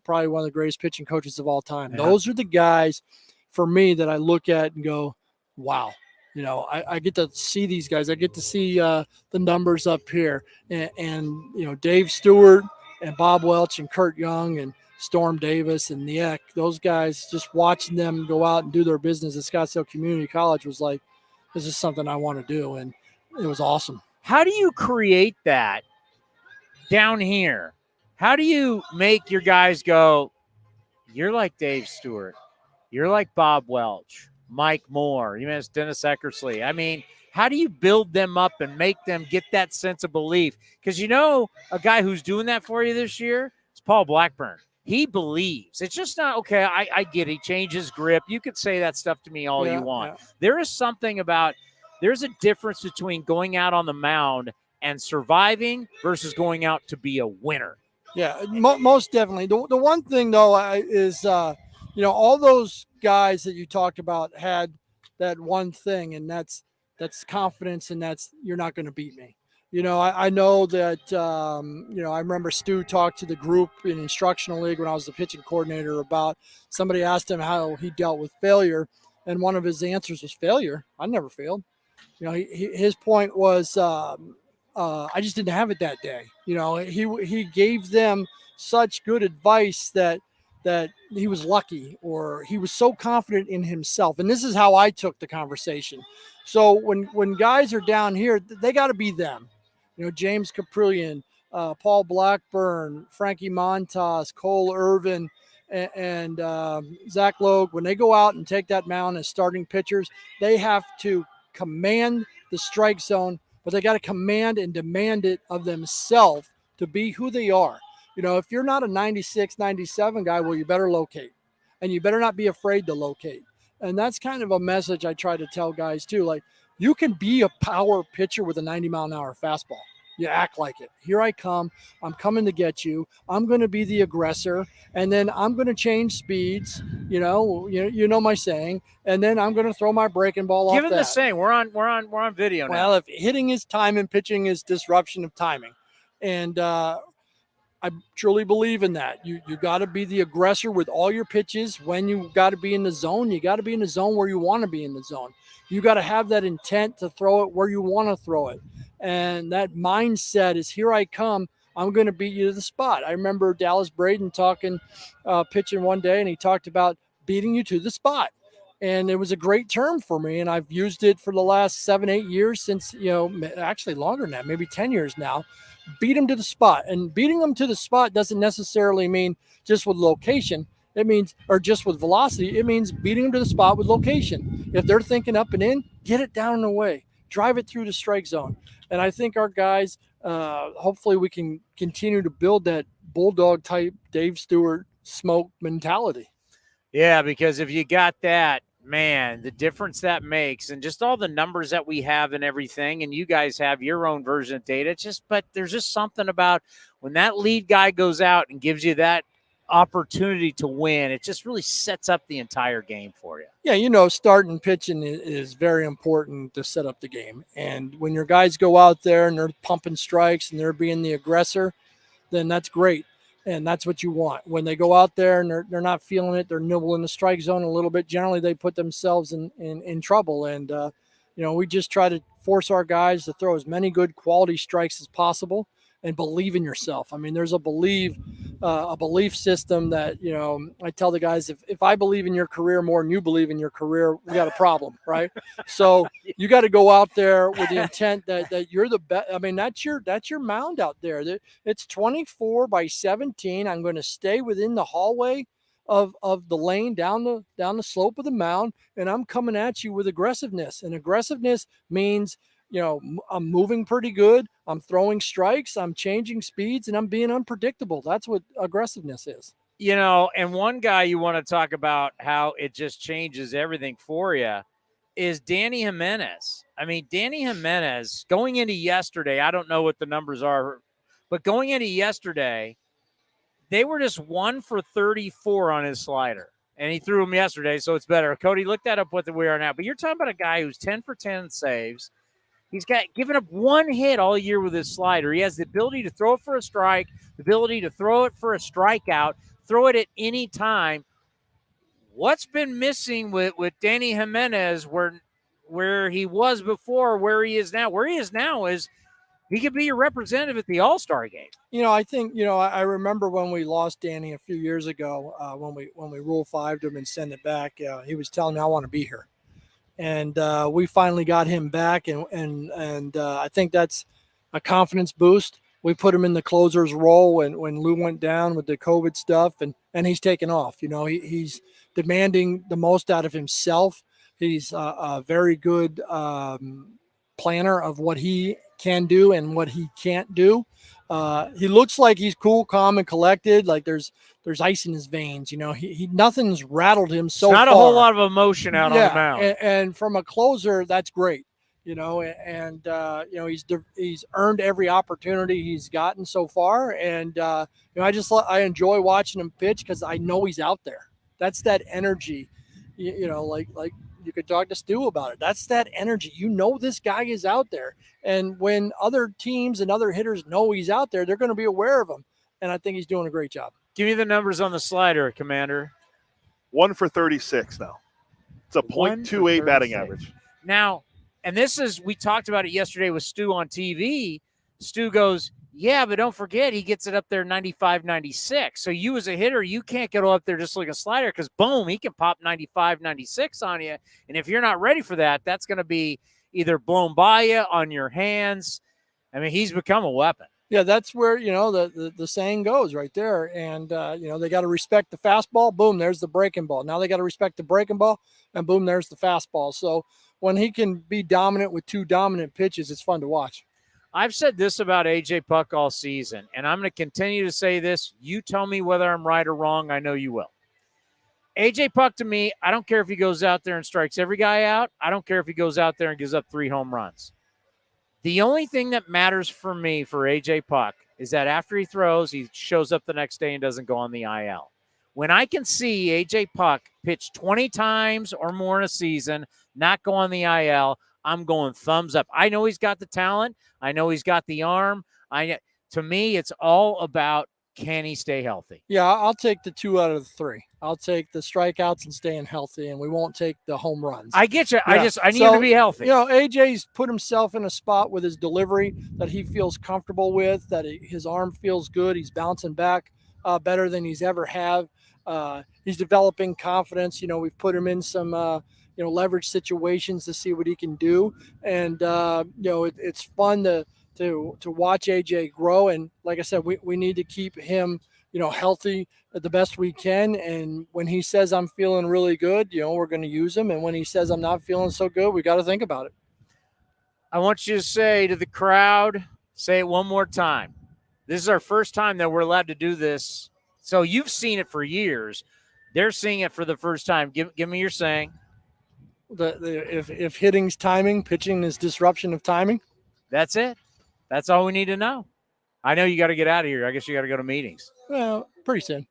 probably one of the greatest pitching coaches of all time. Yeah. Those are the guys for me that I look at and go, wow, I get to see these guys. I get to see the numbers up here and Dave Stewart and Bob Welch and Kurt Young and Storm Davis and Niek, those guys, just watching them go out and do their business at Scottsdale Community College was like, this is something I want to do. And it was awesome. How do you create that down here? How do you make your guys go, you're like Dave Stewart, you're like Bob Welch, Mike Moore, Dennis Eckersley? I mean, how do you build them up and make them get that sense of belief? Because a guy who's doing that for you this year is Paul Blackburn. He believes. It's just not, okay, I get it. He changes grip. You could say that stuff to me all you want. Yeah. There is something about, there's a difference between going out on the mound and surviving versus going out to be a winner. Yeah, most definitely. The one thing, though, is, all those guys that you talked about had that one thing, and that's confidence, and that's you're not going to beat me. I know that, I remember Stu talked to the group in Instructional League when I was the pitching coordinator about somebody asked him how he dealt with failure, and one of his answers was failure. I never failed. His point was I just didn't have it that day. He gave them such good advice that he was lucky, or he was so confident in himself. And this is how I took the conversation. So when guys are down here, they got to be them. James Caprillion, Paul Blackburn, Frankie Montas, Cole Irvin, and Zach Logue, when they go out and take that mound as starting pitchers, they have to command the strike zone, but they got to command and demand it of themselves to be who they are. If you're not a 96, 97 guy, well, you better locate, and you better not be afraid to locate. And that's kind of a message I try to tell guys too. Like, you can be a power pitcher with a 90-mile-an-hour fastball. You act like it. Here I come. I'm coming to get you. I'm going to be the aggressor, and then I'm going to change speeds. You know my saying, and then I'm going to throw my breaking ball off Give him that. the saying. We're on video now. Well, if hitting is time and pitching is disruption of timing, and I truly believe in that. You got to be the aggressor with all your pitches. When you got to be in the zone, you got to be in the zone where you want to be in the zone. You got to have that intent to throw it where you want to throw it. And that mindset is, here I come. I'm going to beat you to the spot. I remember Dallas Braden pitching one day, and he talked about beating you to the spot. And it was a great term for me. And I've used it for the last 7-8 years since, actually longer than that, maybe 10 years now. Beat them to the spot. And beating them to the spot doesn't necessarily mean just with location. It means, or just with velocity. It means beating them to the spot with location. If they're thinking up and in, get it down and away. Drive it through the strike zone. And I think our guys, hopefully we can continue to build that bulldog type Dave Stewart smoke mentality. Yeah, because if you got that, man, the difference that makes, and just all the numbers that we have and everything, and you guys have your own version of data. But there's just something about when that lead guy goes out and gives you that opportunity to win, it just really sets up the entire game for you. Yeah, starting pitching is very important to set up the game. And when your guys go out there and they're pumping strikes and they're being the aggressor, then that's great. And that's what you want. When they go out there and they're not feeling it, they're nibbling the strike zone a little bit. Generally, they put themselves in trouble. And, we just try to force our guys to throw as many good quality strikes as possible and believe in yourself. I mean, there's a belief system that, I tell the guys, if I believe in your career more than you believe in your career, we got a problem, right? So you got to go out there with the intent that you're the best. I mean, that's your mound out there. It's 24/17. I'm going to stay within the hallway of the lane down the slope of the mound, and I'm coming at you with aggressiveness. And aggressiveness means, I'm moving pretty good. I'm throwing strikes. I'm changing speeds, and I'm being unpredictable. That's what aggressiveness is. And one guy you want to talk about how it just changes everything for you is Danny Jimenez. I mean, Danny Jimenez going into yesterday, I don't know what the numbers are, but going into yesterday, they were just 1 for 34 on his slider. And he threw him yesterday, so it's better. Cody, look that up what we are now. But you're talking about a guy who's 10 for 10 saves. He's given up one hit all year with his slider. He has the ability to throw it for a strike, the ability to throw it for a strikeout, throw it at any time. What's been missing with Danny Jimenez where he was before, where he is now? Where he is now is he could be your representative at the All-Star game. I think, I remember when we lost Danny a few years ago, when we Rule 5'd him and sent it back, he was telling me, I want to be here. And we finally got him back, and I think that's a confidence boost. We put him in the closer's role when Lou went down with the COVID stuff, and he's taken off. He's demanding the most out of himself. He's a very good planner of what he can do and what he can't do. He looks like he's cool, calm, and collected. Like there's ice in his veins. He nothing's rattled him so far. Not a whole lot of emotion out on the mound. And from a closer, that's great. He's earned every opportunity he's gotten so far. And I enjoy watching him pitch because I know he's out there. That's that energy. Like you could talk to Stu about it. That's that energy. This guy is out there. And when other teams and other hitters know he's out there, they're going to be aware of him. And I think he's doing a great job. Give me the numbers on the slider, Commander. 1 for 36 now. It's a .28 batting average. Now, and we talked about it yesterday with Stu on TV. Stu goes, yeah, but don't forget, he gets it up there 95, 96. So you as a hitter, you can't get up there just like a slider because, boom, he can pop 95, 96 on you. And if you're not ready for that, that's going to be either blown by you on your hands. I mean, he's become a weapon. Yeah, that's where, the saying goes right there. And, they got to respect the fastball. Boom, there's the breaking ball. Now they got to respect the breaking ball, and boom, there's the fastball. So when he can be dominant with two dominant pitches, it's fun to watch. I've said this about A.J. Puck all season, and I'm going to continue to say this. You tell me whether I'm right or wrong. I know you will. A.J. Puck, to me, I don't care if he goes out there and strikes every guy out. I don't care if he goes out there and gives up 3 home runs. The only thing that matters for me for AJ Puck is that after he throws, he shows up the next day and doesn't go on the IL. When I can see AJ Puck pitch 20 times or more in a season, not go on the IL, I'm going thumbs up. I know he's got the talent. I know he's got the arm. To me, it's all about, can he stay healthy? Yeah, I'll take the 2 out of the 3. I'll take the strikeouts and staying healthy, and we won't take the home runs. I get you. Yeah. I need him to be healthy. AJ's put himself in a spot with his delivery that he feels comfortable with, that his arm feels good. He's bouncing back better than he's ever have. He's developing confidence. We've put him in some leverage situations to see what he can do, and it's fun to watch AJ grow. And like I said, we need to keep him healthy the best we can. And when he says I'm feeling really good, we're going to use him. And when he says I'm not feeling so good, we got to think about it. I want you to say to the crowd, say it one more time. This is our first time that we're allowed to do this. So you've seen it for years. They're seeing it for the first time. Give me your saying. If hitting's timing, pitching is disruption of timing. That's it. That's all we need to know. I know you got to get out of here. I guess you got to go to meetings. Well, pretty soon.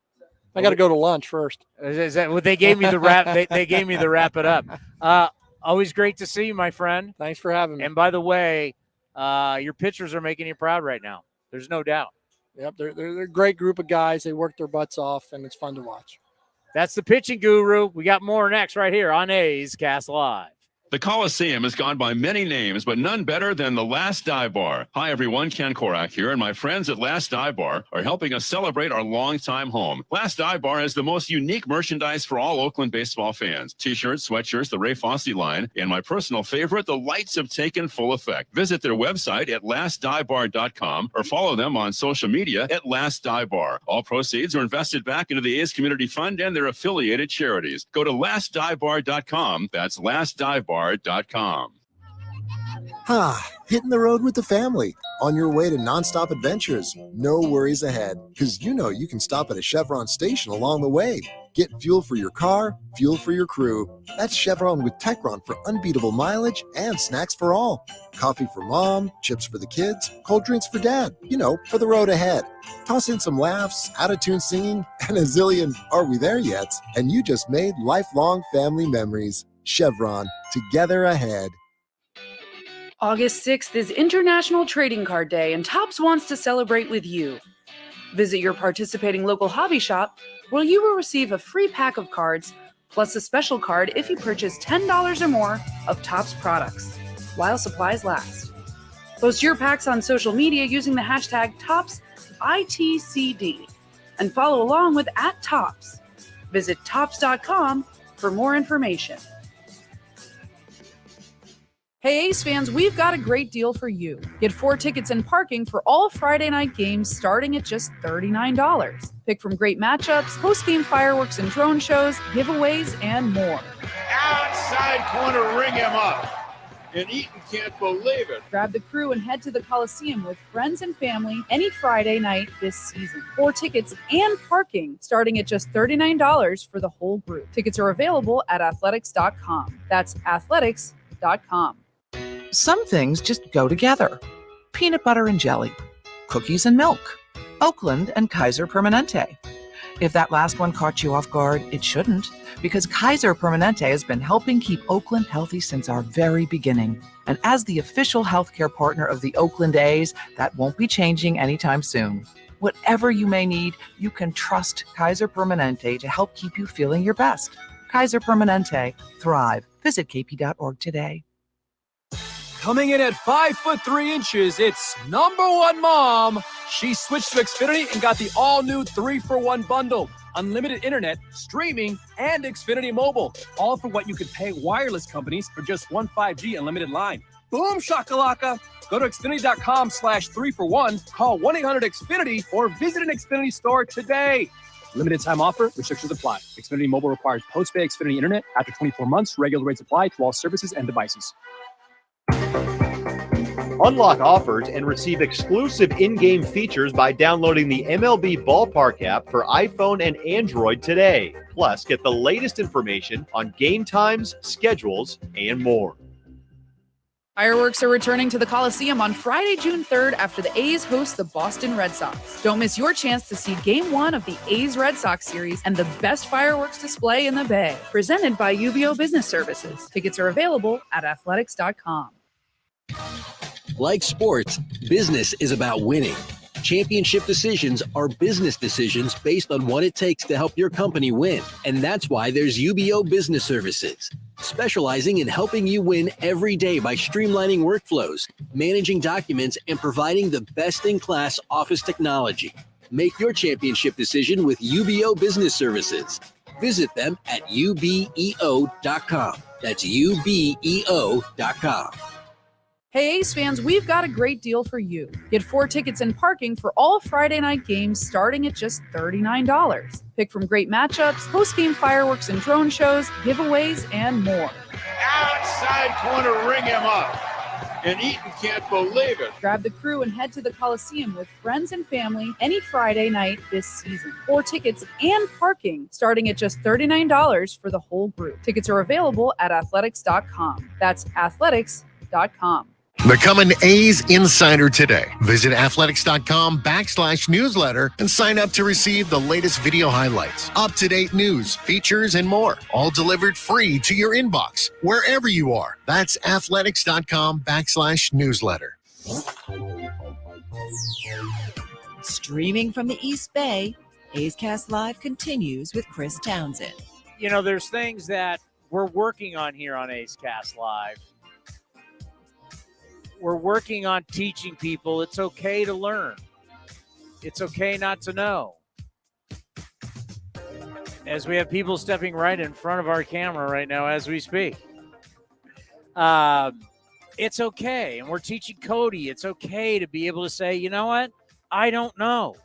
I got to go to lunch first. Is that what they gave me the wrap? They gave me the wrap it up. Always great to see you, my friend. Thanks for having me. And by the way, your pitchers are making you proud right now. There's no doubt. Yep, they're a great group of guys. They work their butts off, and it's fun to watch. That's the pitching guru. We got more next right here on A's Cast Live. The Coliseum has gone by many names, but none better than the Last Dive Bar. Hi, everyone. Ken Korak here, and my friends at Last Dive Bar are helping us celebrate our longtime home. Last Dive Bar has the most unique merchandise for all Oakland baseball fans. T-shirts, sweatshirts, the Ray Fosse line, and my personal favorite, the lights have taken full effect. Visit their website at lastdivebar.com or follow them on social media at Last Dive Bar. All proceeds are invested back into the A's Community Fund and their affiliated charities. Go to lastdivebar.com. That's lastdivebar.com. Hitting the road with the family. On your way to nonstop adventures. No worries ahead. Because you can stop at a Chevron station along the way. Get fuel for your car, fuel for your crew. That's Chevron with Techron for unbeatable mileage and snacks for all. Coffee for mom, chips for the kids, cold drinks for dad. For the road ahead. Toss in some laughs, out-of-tune singing, and a zillion "Are we there yet?" And you just made lifelong family memories. Chevron, together ahead. August 6th is International Trading Card Day, and Topps wants to celebrate with you. Visit your participating local hobby shop, where you will receive a free pack of cards, plus a special card if you purchase $10 or more of Topps products, while supplies last. Post your packs on social media using the hashtag ToppsITCD, and follow along with @Topps. Visit Topps.com for more information. Hey A's fans, we've got a great deal for you. Get 4 tickets and parking for all Friday night games starting at just $39. Pick from great matchups, post-game fireworks and drone shows, giveaways, and more. Outside corner, ring him up. And Eaton can't believe it. Grab the crew and head to the Coliseum with friends and family any Friday night this season. 4 tickets and parking starting at just $39 for the whole group. Tickets are available at athletics.com. That's athletics.com. Some things just go together. Peanut butter and jelly, cookies and milk, Oakland and Kaiser Permanente. If that last one caught you off guard, it shouldn't, because Kaiser Permanente has been helping keep Oakland healthy since our very beginning. And as the official healthcare partner of the Oakland A's, that won't be changing anytime soon. Whatever you may need, you can trust Kaiser Permanente to help keep you feeling your best. Kaiser Permanente. Thrive. Visit kp.org today. Coming in at 5'3", it's number one mom. She switched to Xfinity and got the all-new 3-for-1 bundle. Unlimited internet, streaming, and Xfinity Mobile. All for what you could pay wireless companies for just one 5G unlimited line. Boom shakalaka. Go to Xfinity.com/3-for-1, call 1-800-XFINITY, or visit an Xfinity store today. Limited time offer. Restrictions apply. Xfinity Mobile requires post-pay Xfinity internet. After 24 months, regular rates apply to all services and devices. Unlock offers and receive exclusive in-game features by downloading the MLB Ballpark app for iPhone and Android today. Plus, get the latest information on game times, schedules, and more. Fireworks are returning to the Coliseum on Friday, June 3rd after the A's host the Boston Red Sox. Don't miss your chance to see Game 1 of the A's-Red Sox series and the best fireworks display in the Bay. Presented by UBO Business Services. Tickets are available at athletics.com. Like sports, business is about winning. Championship decisions are business decisions based on what it takes to help your company win. And that's why there's UBO Business Services, specializing in helping you win every day by streamlining workflows, managing documents, and providing the best-in-class office technology. Make your championship decision with UBO Business Services. Visit them at ubeo.com. That's ubeo.com. Hey A's fans, we've got a great deal for you. Get 4 tickets and parking for all Friday night games starting at just $39. Pick from great matchups, post-game fireworks and drone shows, giveaways, and more. Outside corner, ring him up. And Eaton can't believe it. Grab the crew and head to the Coliseum with friends and family any Friday night this season. 4 tickets and parking starting at just $39 for the whole group. Tickets are available at athletics.com. That's athletics.com. Become an A's insider today. Visit athletics.com/newsletter and sign up to receive the latest video highlights, up-to-date news, features, and more, all delivered free to your inbox, wherever you are. That's athletics.com/newsletter. Streaming from the East Bay, A's Cast Live continues with Chris Townsend. You know, there's things that we're working on here on A's Cast Live. We're working on teaching people it's okay to learn. It's okay not to know. As we have people stepping right in front of our camera right now as we speak. It's okay. And we're teaching Cody it's okay to be able to say, you know what? I don't know.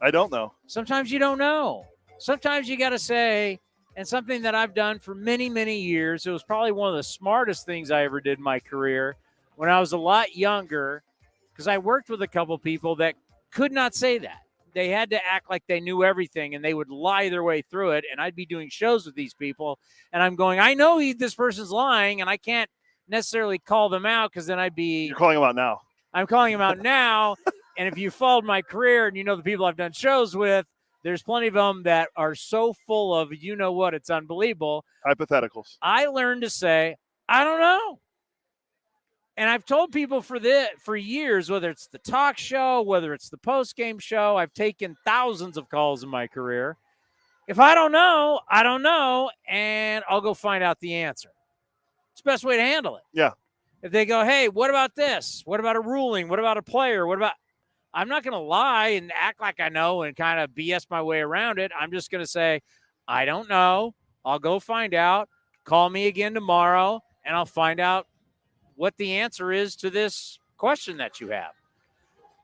I don't know. Sometimes you don't know. Sometimes you got to say, and something that I've done for many, many years, it was probably one of the smartest things I ever did in my career, when I was a lot younger, because I worked with a couple people that could not say that. They had to act like they knew everything, and they would lie their way through it, and I'd be doing shows with these people, and I'm going, I know this person's lying, and I can't necessarily call them out because then I'd be... You're calling them out now. I'm calling them out now, and if you followed my career and you know the people I've done shows with, there's plenty of them that are so full of you-know-what, it's unbelievable. Hypotheticals. I learned to say, I don't know. And I've told people for years, whether it's the talk show, whether it's the post-game show, I've taken thousands of calls in my career. If I don't know, I don't know, and I'll go find out the answer. It's the best way to handle it. Yeah. If they go, hey, what about this? What about a ruling? What about a player? I'm not going to lie and act like I know and kind of BS my way around it. I'm just going to say, I don't know. I'll go find out. Call me again tomorrow, and I'll find out what the answer is to this question that you have.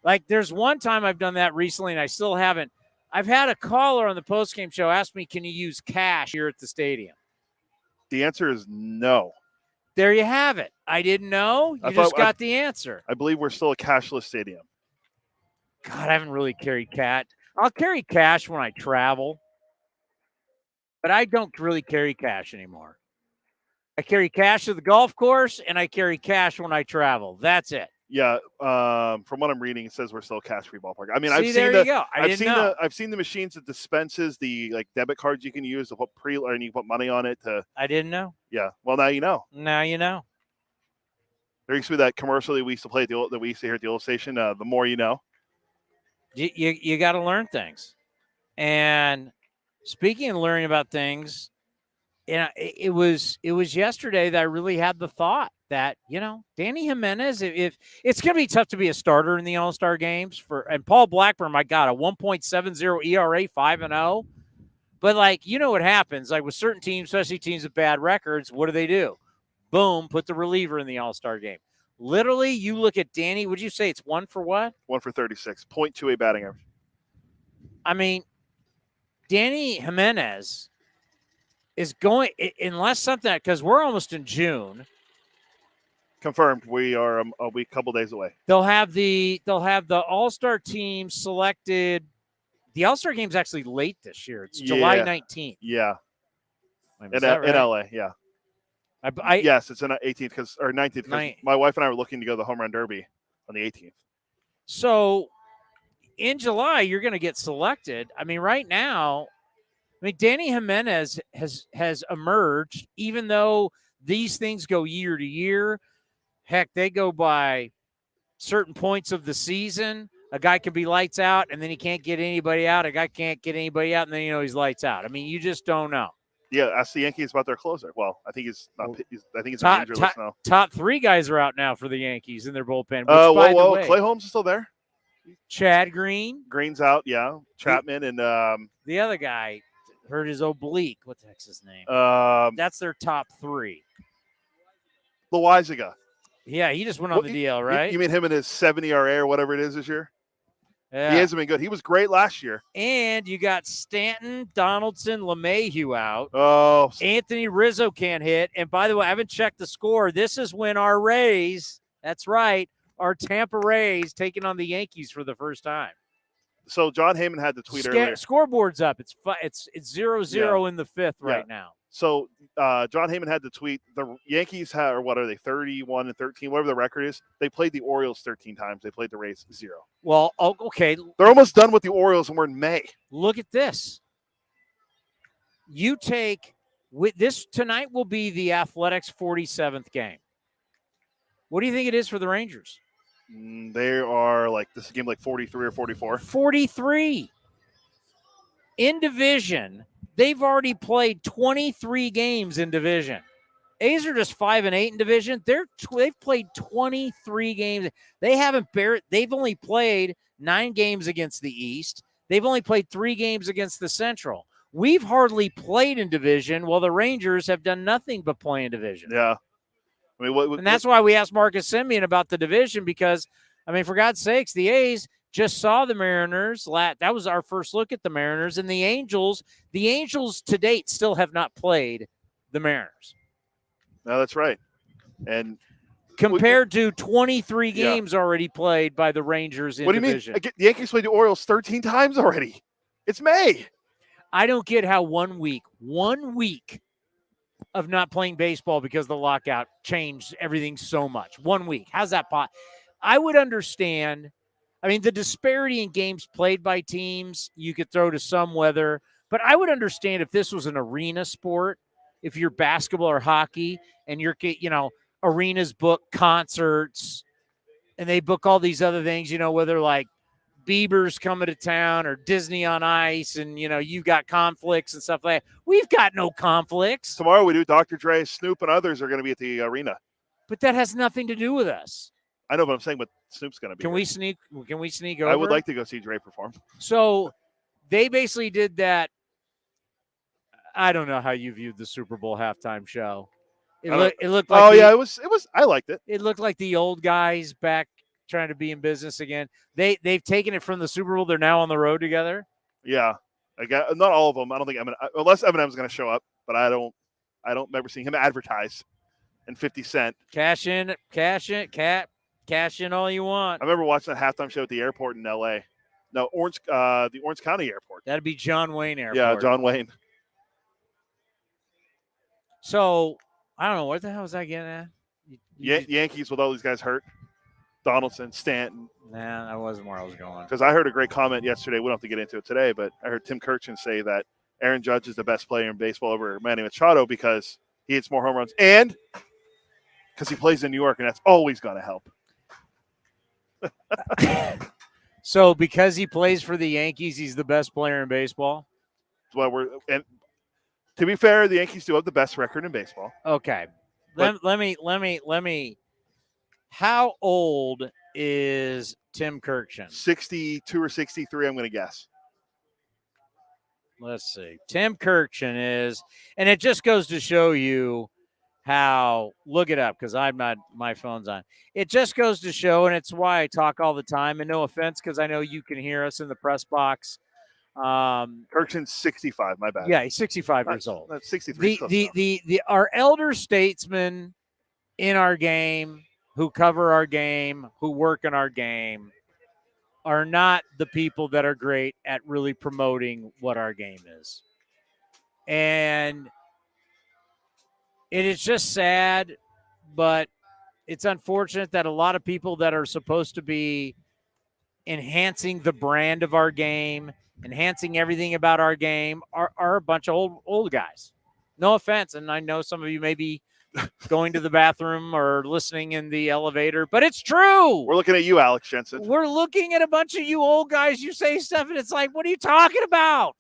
Like, there's one time I've done that recently, and I still haven't. I've had a caller on the postgame show ask me, can you use cash here at the stadium? The answer is no. There you have it. I didn't know. You just got the answer. I believe we're still a cashless stadium. God, I haven't really carried cash. I'll carry cash when I travel, but I don't really carry cash anymore. I carry cash to the golf course, and I carry cash when I travel. That's it. Yeah, from what I'm reading, it says we're still a cash-free ballpark. I mean, I've seen the machines that dispenses the debit cards you can use to put and you put money on it. I didn't know. Yeah, well now you know. Now you know. There used to be that commercial that we used to play that we used to hear at the old station. The more you know. You got to learn things. And speaking of learning about things, it was yesterday that I really had the thought that, Danny Jimenez, if it's going to be tough to be a starter in the All-Star games and Paul Blackburn, my God, a 1.70 ERA, 5-0. But what happens, with certain teams, especially teams with bad records, what do? Boom, put the reliever in the All-Star game. Literally, you look at Danny, would you say it's 1 for what? 1 for 36, 0.28 batting average. I mean, Danny Jimenez is going, unless something, because we're almost in June. Confirmed. We are a couple days away. They'll have the All-Star team selected. The All-Star game's actually late this year. It's July 19th. Yeah. In LA, yeah. Yes, it's in 18th or 19th because my wife and I were looking to go to the home run derby on the 18th. So in July, you're going to get selected. I mean, right now, Danny Jimenez has emerged, even though these things go year to year. Heck, they go by certain points of the season. A guy can be lights out, and then he can't get anybody out. A guy can't get anybody out, and then he's lights out. I mean, you just don't know. Yeah, ask the Yankees about their closer. Well, I think he's not. I think he's on injury list now. Top 3 guys are out now for the Yankees in their bullpen. Which, by the way, Clay Holmes is still there. Chad Green's out. Yeah, Chapman and the other guy hurt his oblique. What the heck's his name? That's their top 3. Loizaga. Yeah, he just went on the DL, right? You mean him and his 70 ERA or whatever it is this year? Yeah. He hasn't been good. He was great last year. And you got Stanton, Donaldson, LeMahieu out. Oh. Anthony Rizzo can't hit. And by the way, I haven't checked the score. This is when our Rays, that's right, our Tampa Rays taking on the Yankees for the first time. So John Heyman had the tweet earlier. Scoreboard's up. It's 0-0 in the 5th right now. So John Heyman had the tweet. The Yankees or what are they, 31-13, whatever the record is. They played the Orioles 13 times. They played the Rays 0. Well, okay. They're almost done with the Orioles, and we're in May. Look at this. You take with this tonight will be the Athletics' 47th game. What do you think it is for the Rangers? They are this game 43 or 44. 43. In division, they've already played 23 games in division. A's are just 5-8 in division. They've played 23 games. They've only played 9 games against the East. They've only played 3 games against the Central. We've hardly played in division, while the Rangers have done nothing but play in division. Yeah. I mean, and that's why we asked Marcus Simeon about the division because, I mean, for God's sakes, the A's just saw the Mariners. That was our first look at the Mariners. And the Angels to date still have not played the Mariners. No, that's right. And compared to 23 games already played by the Rangers in division. What do you mean? The Yankees played the Orioles 13 times already. It's May. I don't get how 1 week of not playing baseball because of the lockout changed everything so much. 1 week. How's that I would understand. I mean, the disparity in games played by teams, you could throw to some weather. But I would understand if this was an arena sport, if you're basketball or hockey, and arenas book concerts, and they book all these other things, whether like Bieber's coming to town or Disney on Ice, and, you've got conflicts and stuff like that. We've got no conflicts. Tomorrow we do. Dr. Dre, Snoop, and others are going to be at the arena. But that has nothing to do with us. I know, but I'm saying what Snoop's going to be. Can we sneak over? I would like to go see Dre perform. So they basically did that. I don't know how you viewed the Super Bowl halftime show. It looked like it was I liked it. It looked like the old guys back trying to be in business again. They've taken it from the Super Bowl. They're now on the road together. Yeah. Not all of them. I don't think unless Eminem's going to show up, but I don't remember seeing him advertise. And 50 Cent. Cash in all you want. I remember watching that halftime show at the airport in L.A. No, the Orange County Airport. That'd be John Wayne Airport. Yeah, John Wayne. So, I don't know. What the hell was I getting at? Yankees with all these guys hurt. Donaldson, Stanton. Nah, that wasn't where I was going. Because I heard a great comment yesterday. We don't have to get into it today, but I heard Tim Kirchin say that Aaron Judge is the best player in baseball over Manny Machado because he hits more home runs and because he plays in New York, and that's always going to help. So because he plays for the Yankees, he's the best player in baseball? Well, and to be fair, the Yankees do have the best record in baseball. Okay. Let me. How old is Tim Kirchin? 62 or 63, I'm going to guess. Let's see. Tim Kirchin is, and it just goes to show you how, look it up because my phone's on. It just goes to show, and it's why I talk all the time, and no offense because I know you can hear us in the press box. Kirchin's 65, my bad. Yeah, he's 65 years old. That's 63. Our elder statesmen in our game, who cover our game, who work in our game, are not the people that are great at really promoting what our game is. And It is just sad, but it's unfortunate that a lot of people that are supposed to be enhancing the brand of our game, enhancing everything about our game, are a bunch of old guys. No offense, and I know some of you may be going to the bathroom or listening in the elevator, but it's true. We're looking at you, Alex Jensen. We're looking at a bunch of you old guys. You say stuff, and it's like, what are you talking about?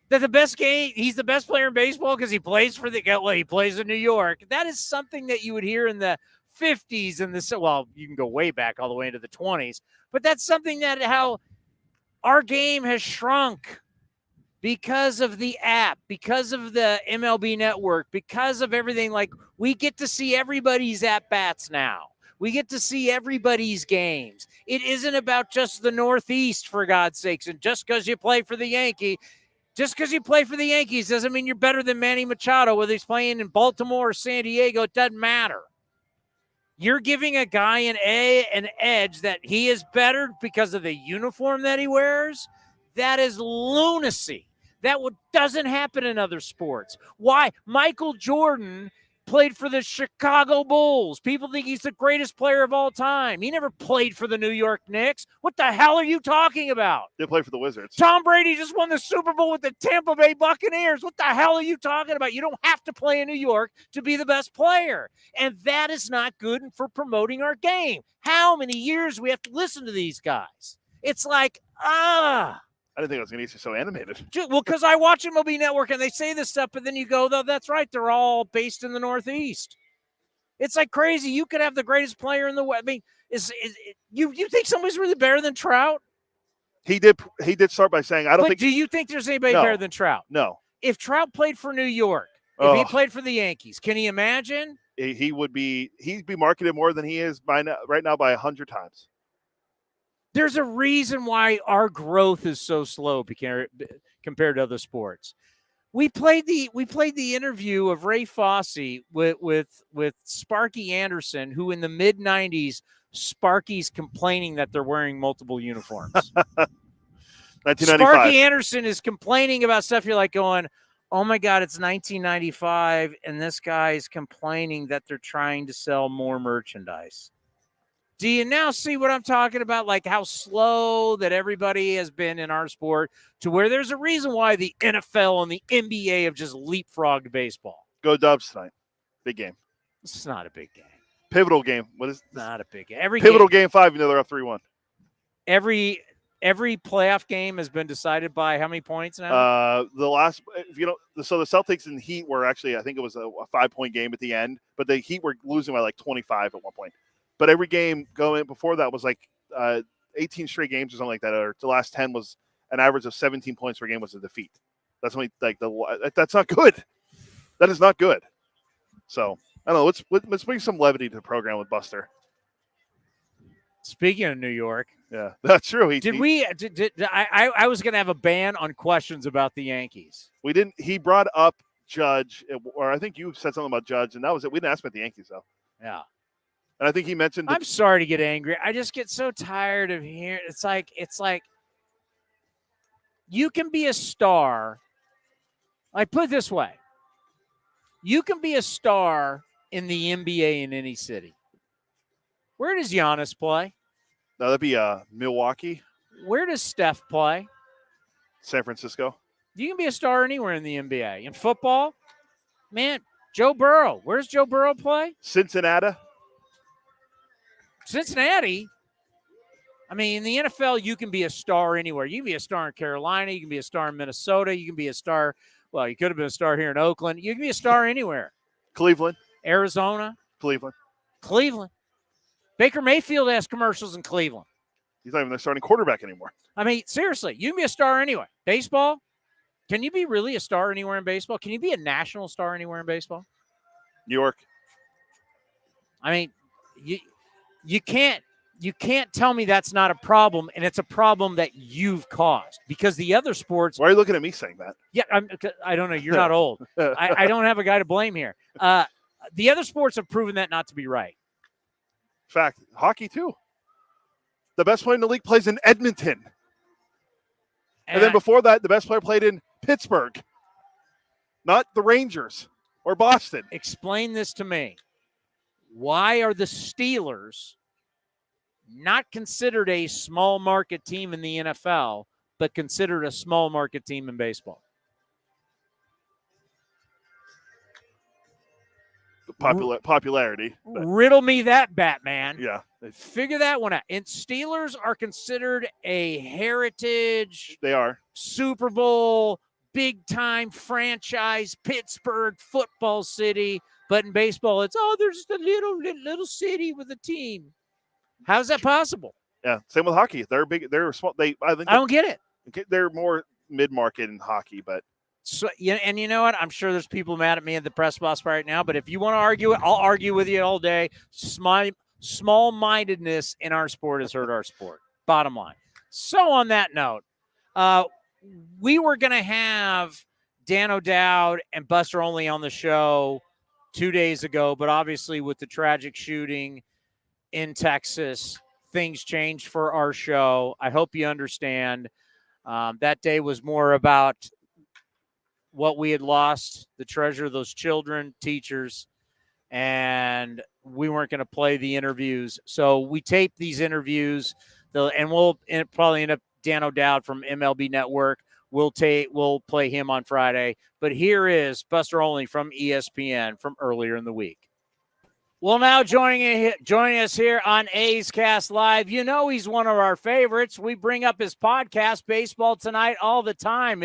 That the best game, he's the best player in baseball because he plays for he plays in New York. That is something that you would hear in the 50s and you can go way back all the way into the 20s, but that's something that how our game has shrunk because of the app, because of the MLB network, because of everything. Like, we get to see everybody's at-bats now. We get to see everybody's games. It isn't about just the Northeast, for God's sakes, and just because you play for the Yankees doesn't mean you're better than Manny Machado, whether he's playing in Baltimore or San Diego. It doesn't matter. You're giving a guy an edge that he is better because of the uniform that he wears. That is lunacy. That doesn't happen in other sports. Why? Michael Jordan played for the Chicago Bulls. People think he's the greatest player of all time. He never played for the New York Knicks. What the hell are you talking about? They play for the Wizards. Tom Brady just won the Super Bowl with the Tampa Bay Buccaneers. What the hell are you talking about? You don't have to play in New York to be the best player. And that is not good for promoting our game. How many years do we have to listen to these guys? It's like, I didn't think I was going to get you so animated. Well, because I watch MLB Network and they say this stuff, but then you go, though, that's right. They're all based in the Northeast. It's like crazy. You could have the greatest player in the West. I mean, you think somebody's really better than Trout? He did start by saying, I don't think. Do you think there's anybody better than Trout? No. If Trout played for New York, if he played for the Yankees, can you imagine? He'd be marketed more than he is right now by 100 times. There's a reason why our growth is so slow compared to other sports. We played the interview of Ray Fosse with Sparky Anderson, who in the mid '90s, Sparky's complaining that they're wearing multiple uniforms. 1995. Sparky Anderson is complaining about stuff. You're like going, oh my God, it's 1995, and this guy is complaining that they're trying to sell more merchandise. Do you now see what I'm talking about? Like how slow that everybody has been in our sport to where there's a reason why the NFL and the NBA have just leapfrogged baseball. Go Dubs tonight. Big game. It's not a big game. Pivotal game. What is this? Not a big game. Every pivotal game 5, they're up 3-1. Every playoff game has been decided by how many points now? The last, so the Celtics and Heat were actually, I think it was a 5-point game at the end, but the Heat were losing by like 25 at one point. But every game going before that was like 18 straight games or something like that. Or the last 10 was an average of 17 points per game was a defeat. That's only that's not good. That is not good. So I don't know. Let's bring some levity to the program with Buster. Speaking of New York, yeah, that's true. I was going to have a ban on questions about the Yankees. We didn't. He brought up Judge, or I think you said something about Judge, and that was it. We didn't ask about the Yankees though. Yeah. And I think he mentioned. I'm sorry to get angry. I just get so tired of hearing. It's like you can be a star. I put it this way: you can be a star in the NBA in any city. Where does Giannis play? No, that'd be Milwaukee. Where does Steph play? San Francisco. You can be a star anywhere in the NBA. In football, man, Joe Burrow. Where's Joe Burrow play? Cincinnati. I mean, in the NFL, you can be a star anywhere. You can be a star in Carolina. You can be a star in Minnesota. You can be a star. Well, you could have been a star here in Oakland. You can be a star anywhere. Cleveland. Arizona. Cleveland. Baker Mayfield has commercials in Cleveland. He's not even their starting quarterback anymore. I mean, seriously, you can be a star anywhere. Baseball, can you be really a star anywhere in baseball? Can you be a national star anywhere in baseball? New York. I mean, you can't tell me that's not a problem, and it's a problem that you've caused because the other sports. Why are you looking at me saying that? Yeah, I don't know. You're not old. I don't have a guy to blame here. The other sports have proven that not to be right. In fact, hockey too. The best player in the league plays in Edmonton. And then before that, the best player played in Pittsburgh. Not the Rangers or Boston. Explain this to me. Why are the Steelers not considered a small market team in the NFL, but considered a small market team in baseball? Popularity. Riddle me that, Batman. Yeah. Figure that one out. And Steelers are considered a heritage. They are. Super Bowl, big-time franchise, Pittsburgh football city. But in baseball, it's, there's just a little city with a team. How's that possible? Yeah. Same with hockey. They're big. They're small. I don't get it. They're more mid-market in hockey, but. So, yeah, and you know what? I'm sure there's people mad at me at the press box right now, but if you want to argue it, I'll argue with you all day. Small-mindedness in our sport has hurt our sport, bottom line. So on that note, we were going to have Dan O'Dowd and Buster Olney on the show 2 days ago, but obviously with the tragic shooting in Texas, things changed for our show. I hope you understand. That day was more about what we had lost, the treasure of those children, teachers, and we weren't going to play the interviews. So we taped these interviews, and we'll probably end up Dan O'Dowd from MLB Network. We'll play him on Friday. But here is Buster Olney from ESPN from earlier in the week. Well, now joining us here on A's Cast Live, you know he's one of our favorites. We bring up his podcast, Baseball Tonight, all the time.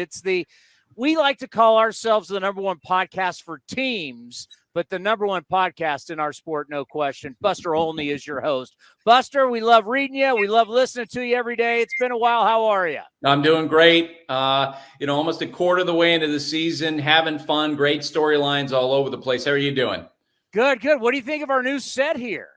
We like to call ourselves the number one podcast for teams, but the number one podcast in our sport, no question. Buster Olney is your host. Buster, we love reading you. We love listening to you every day. It's been a while. How are you? I'm doing great. Almost a quarter of the way into the season, having fun, great storylines all over the place. How are you doing? Good. What do you think of our new set here?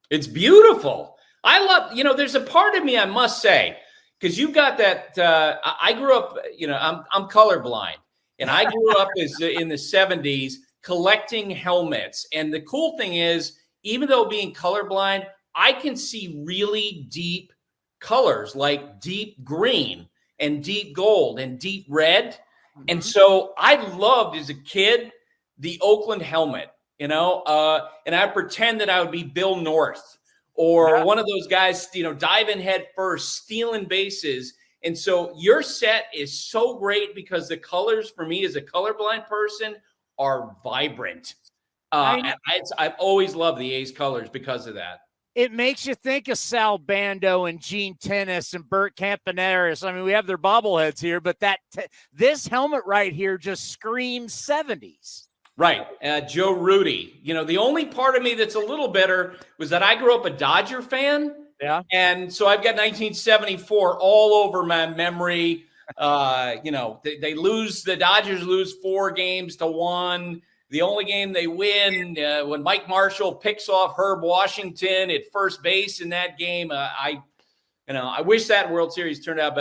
It's beautiful. I love, there's a part of me, I must say, because you've got that. I grew up, I'm colorblind, and I grew up in the 70s collecting helmets. And the cool thing is, even though being colorblind, I can see really deep colors like deep green and deep gold and deep red. Mm-hmm. And so I loved as a kid the Oakland helmet, and I pretend that I would be Bill North. Or one of those guys, diving head first, stealing bases. And so your set is so great because the colors for me as a colorblind person are vibrant. I've always loved the A's colors because of that. It makes you think of Sal Bando and Gene Tennis and Bert Campaneris. I mean, we have their bobbleheads here, but this helmet right here just screams 70s. Right. Joe Rudy. The only part of me that's a little bitter was that I grew up a Dodger fan. Yeah. And so I've got 1974 all over my memory. The Dodgers lose 4-1. The only game they win when Mike Marshall picks off Herb Washington at first base in that game. I wish that World Series turned out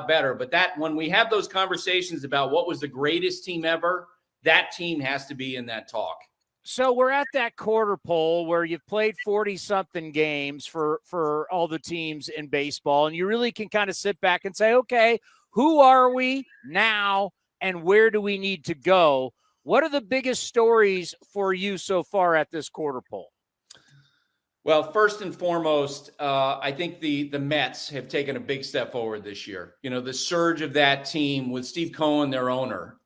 better. But when we have those conversations about what was the greatest team ever, that team has to be in that talk. So we're at that quarter pole where you've played 40-something games for all the teams in baseball, and you really can kind of sit back and say, okay, who are we now and where do we need to go? What are the biggest stories for you so far at this quarter pole? Well, first and foremost, I think the Mets have taken a big step forward this year. The surge of that team with Steve Cohen, their owner.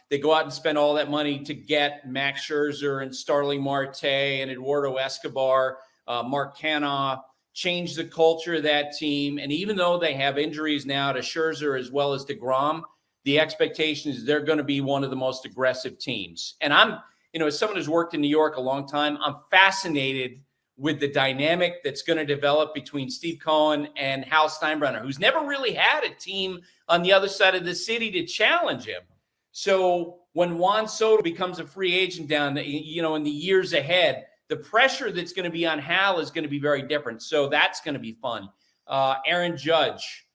They go out and spend all that money to get Max Scherzer and Starling Marte and Eduardo Escobar, Mark Canha, change the culture of that team. And even though they have injuries now to Scherzer as well as DeGrom, the expectation is they're going to be one of the most aggressive teams. And I'm, as someone who's worked in New York a long time, I'm fascinated with the dynamic that's going to develop between Steve Cohen and Hal Steinbrenner, who's never really had a team on the other side of the city to challenge him. So when Juan Soto becomes a free agent in the years ahead, the pressure that's going to be on Hal is going to be very different. So that's going to be fun. Aaron Judge,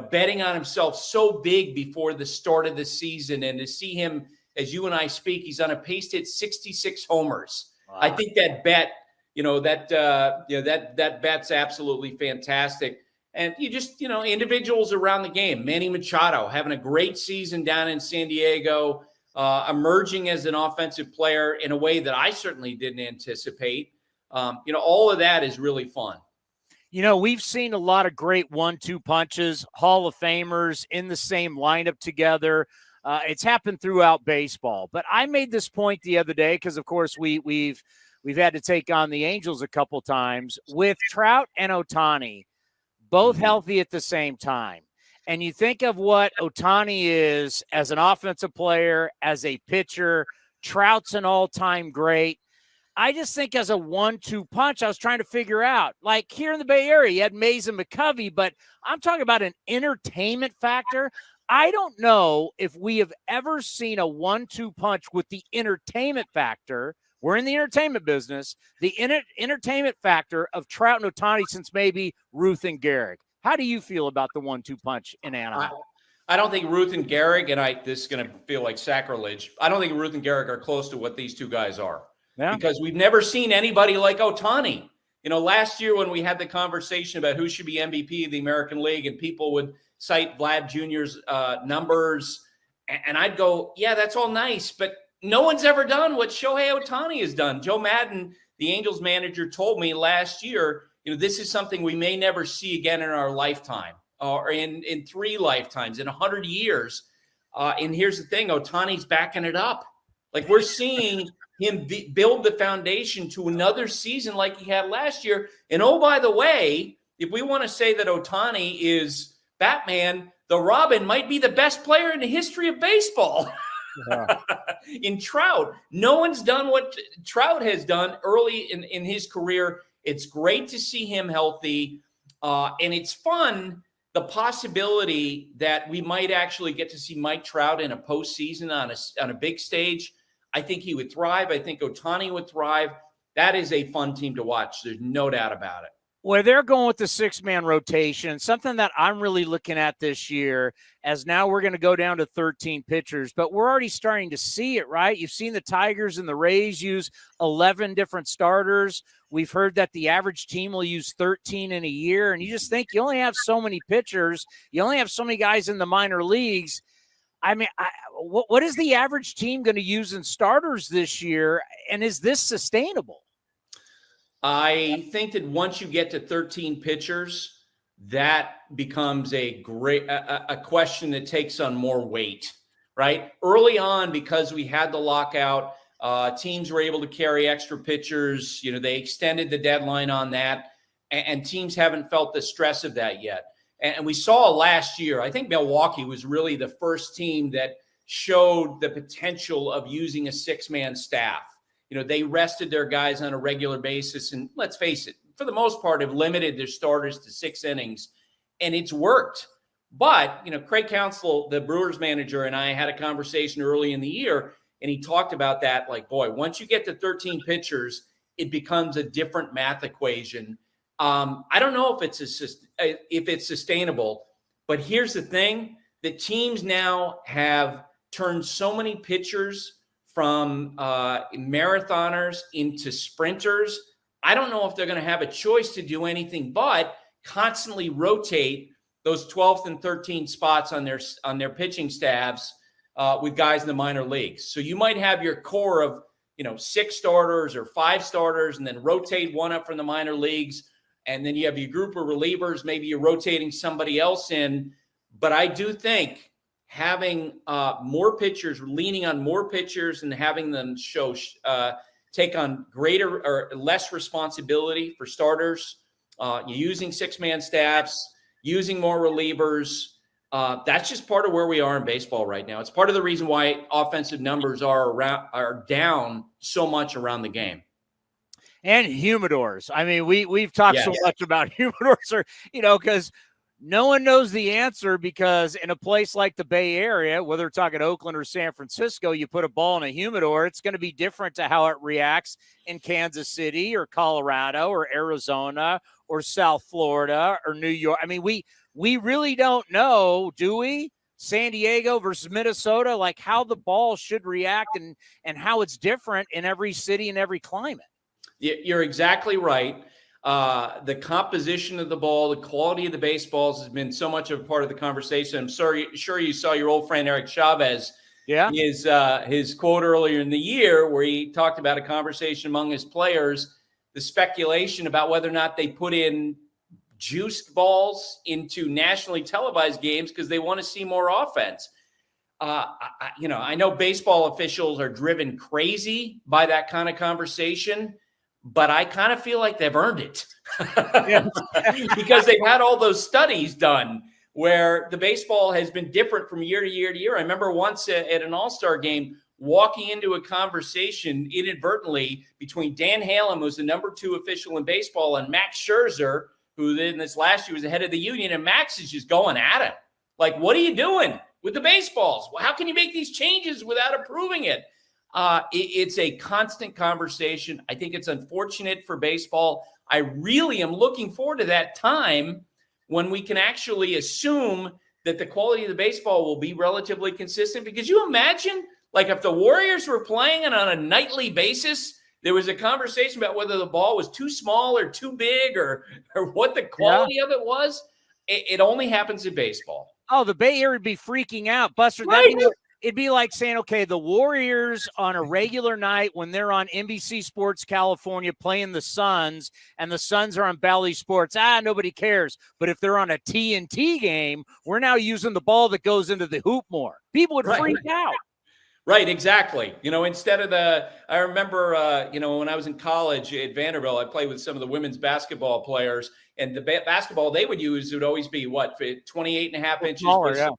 betting on himself so big before the start of the season, and to see him, as you and I speak, he's on a pace to hit 66 homers. Wow. I think that bet, that bet's absolutely fantastic. And you just, individuals around the game. Manny Machado having a great season down in San Diego. emerging as an offensive player in a way that I certainly didn't anticipate. All of that is really fun. We've seen a lot of great 1-2 punches, Hall of Famers in the same lineup together. It's happened throughout baseball. But I made this point the other day because, of course, we've had to take on the Angels a couple times with Trout and Ohtani, both healthy at the same time. And you think of what Ohtani is as an offensive player, as a pitcher. Trout's an all-time great. I just think as a 1-2 punch, I was trying to figure out, like here in the Bay Area, you had Mays and McCovey, but I'm talking about an entertainment factor. I don't know if we have ever seen a 1-2 punch with the entertainment factor. We're in the entertainment business, the entertainment factor of Trout and Ohtani since maybe Ruth and Gehrig. How do you feel about the 1-2 punch in Anaheim? I don't think Ruth and Gehrig, and this is going to feel like sacrilege, I don't think Ruth and Gehrig are close to what these two guys are. Yeah. Because we've never seen anybody like Ohtani. Last year when we had the conversation about who should be MVP of the American League and people would cite Vlad Jr.'s numbers, and I'd go, yeah, that's all nice, but no one's ever done what Shohei Ohtani has done. Joe Madden, the Angels manager, told me last year, this is something we may never see again in our lifetime or in 3 lifetimes, in 100 years. And here's the thing, Ohtani's backing it up. Like we're seeing him build the foundation to another season like he had last year. And oh, by the way, if we want to say that Ohtani is Batman, the Robin might be the best player in the history of baseball. Yeah. In Trout, no one's done what Trout has done early in his career. It's great to see him healthy. And it's fun, the possibility that we might actually get to see Mike Trout in a postseason on a big stage. I think he would thrive. I think Ohtani would thrive. That is a fun team to watch. There's no doubt about it. Well, they're going with the 6-man rotation, something that I'm really looking at this year, as now we're going to go down to 13 pitchers, but we're already starting to see it, right? You've seen the Tigers and the Rays use 11 different starters. We've heard that the average team will use 13 in a year, and you just think you only have so many pitchers. You only have so many guys in the minor leagues. I mean, what is the average team going to use in starters this year, and is this sustainable? I think that once you get to 13 pitchers, that becomes a question that takes on more weight, right? Early on, because we had the lockout, teams were able to carry extra pitchers. They extended the deadline on that, and teams haven't felt the stress of that yet. And we saw last year, I think Milwaukee was really the first team that showed the potential of using a 6-man staff. They rested their guys on a regular basis. And let's face it, for the most part, have limited their starters to 6 innings. And it's worked. But, Craig Counsell, the Brewers manager, and I had a conversation early in the year, and he talked about that. Like, boy, once you get to 13 pitchers, it becomes a different math equation. I don't know if it's sustainable, but here's the thing. The teams now have turned so many pitchers from marathoners into sprinters. I don't know if they're going to have a choice to do anything but constantly rotate those 12th and 13th spots on their pitching staffs with guys in the minor leagues. So you might have your core of 6 starters or 5 starters, and then rotate one up from the minor leagues. And then you have your group of relievers. Maybe you're rotating somebody else in. But I do think having more pitchers, leaning on more pitchers and having them take on greater or less responsibility for starters, using 6-man staffs, using more relievers, that's just part of where we are in baseball right now. It's part of the reason why offensive numbers are down so much around the game. And humidors. I mean, we've talked so much about humidors, because no one knows the answer, because in a place like the Bay Area, whether we're talking Oakland or San Francisco, you put a ball in a humidor, it's going to be different to how it reacts in Kansas City or Colorado or Arizona or South Florida or New York. I mean, we really don't know, do we? San Diego versus Minnesota, like how the ball should react and how it's different in every city and every climate. You're exactly right. The composition of the ball, the quality of the baseballs has been so much of a part of the conversation. I'm sure you saw your old friend Eric Chavez, Yeah. His quote earlier in the year where he talked about a conversation among his players, the speculation about whether or not they put in juiced balls into nationally televised games because they want to see more offense. I know baseball officials are driven crazy by that kind of conversation, but I kind of feel like they've earned it because they've had all those studies done where the baseball has been different from year to year to year. I remember once at an All-Star game walking into a conversation inadvertently between Dan Halen, who's the number 2 official in baseball, and Max Scherzer, who in this last year was the head of the union, and Max is just going at him. Like, what are you doing with the baseballs? How can you make these changes without approving it? It's a constant conversation. I think it's unfortunate for baseball. I really am looking forward to that time when we can actually assume that the quality of the baseball will be relatively consistent. Because you imagine, like, if the Warriors were playing it on a nightly basis, there was a conversation about whether the ball was too small or too big or what the quality of it was. It only happens in baseball. Oh, the Bay Area would be freaking out. Buster, Right. It'd be like saying, okay, the Warriors on a regular night when they're on NBC Sports California playing the Suns, and the Suns are on Bally Sports, nobody cares. But if they're on a TNT game, we're now using the ball that goes into the hoop more. People would freak out. Right, exactly. Instead of I remember, when I was in college at Vanderbilt, I played with some of the women's basketball players, and the basketball they would use would always be 28 and a half inches, smaller,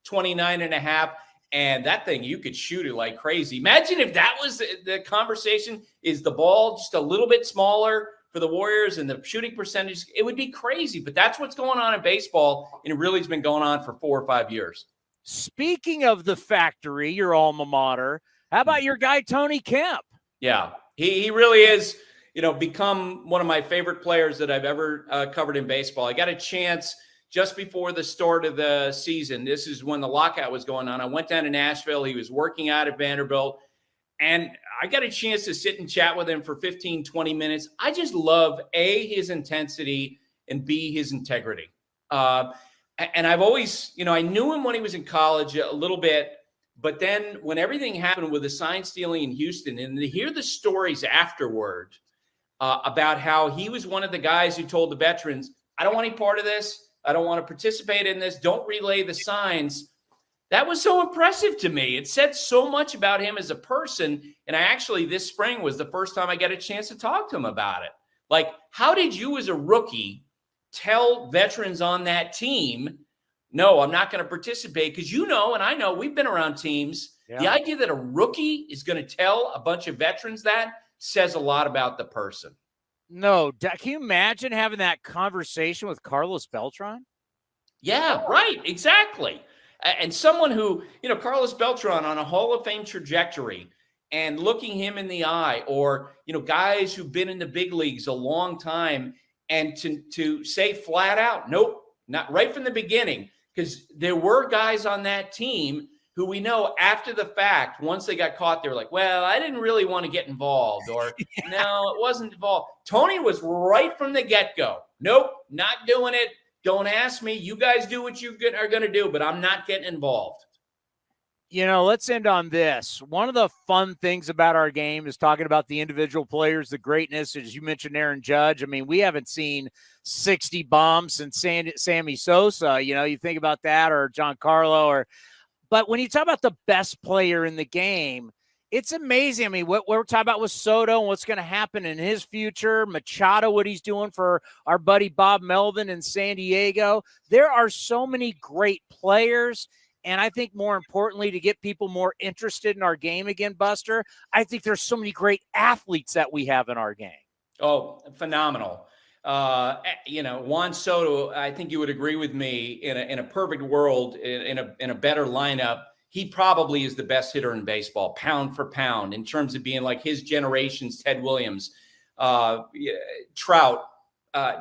29 and a half. And that thing, you could shoot it like crazy. Imagine if that was the conversation, is the ball just a little bit smaller for the Warriors and the shooting percentage, it would be crazy. But that's what's going on in baseball, and it really has been going on for 4 or 5 years. Speaking of the factory, your alma mater, how about your guy, Tony Kemp? Yeah, he really is, become one of my favorite players that I've ever covered in baseball. I got a chance just before the start of the season. This is when the lockout was going on. I went down to Nashville. He was working out at Vanderbilt, and I got a chance to sit and chat with him for 15, 20 minutes. I just love, A, his intensity, and B, his integrity. And I've always, I knew him when he was in college a little bit, but then when everything happened with the sign stealing in Houston, and to hear the stories afterward about how he was one of the guys who told the veterans, I don't want any part of this. I don't want to participate in this. Don't relay the signs. That was so impressive to me. It said so much about him as a person. And this spring was the first time I got a chance to talk to him about it. Like, how did you as a rookie tell veterans on that team, no, I'm not going to participate? Because and I know we've been around teams. Yeah. The idea that a rookie is going to tell a bunch of veterans that says a lot about the person. No, can you imagine having that conversation with Carlos Beltran? Yeah, right, exactly. And someone who, Carlos Beltran on a Hall of Fame trajectory, and looking him in the eye, or, guys who've been in the big leagues a long time, and to say flat out, nope, not right from the beginning, because there were guys on that team who we know after the fact, once they got caught, they were like, well, I didn't really want to get involved, or no, it wasn't involved. Tony was right from the get-go. Nope, not doing it. Don't ask me. You guys do what you are going to do, but I'm not getting involved. Let's end on this. One of the fun things about our game is talking about the individual players, the greatness. As you mentioned, Aaron Judge. I mean, we haven't seen 60 bombs since Sammy Sosa. You think about that, or Giancarlo, but when you talk about the best player in the game, it's amazing. I mean, what we're talking about with Soto and what's going to happen in his future, Machado, what he's doing for our buddy Bob Melvin in San Diego. There are so many great players. And I think more importantly, to get people more interested in our game again, Buster, I think there's so many great athletes that we have in our game. Oh, phenomenal. Juan Soto, I think you would agree with me, in a perfect world, in a better lineup, he probably is the best hitter in baseball, pound for pound, in terms of being like his generation's Ted Williams, Trout,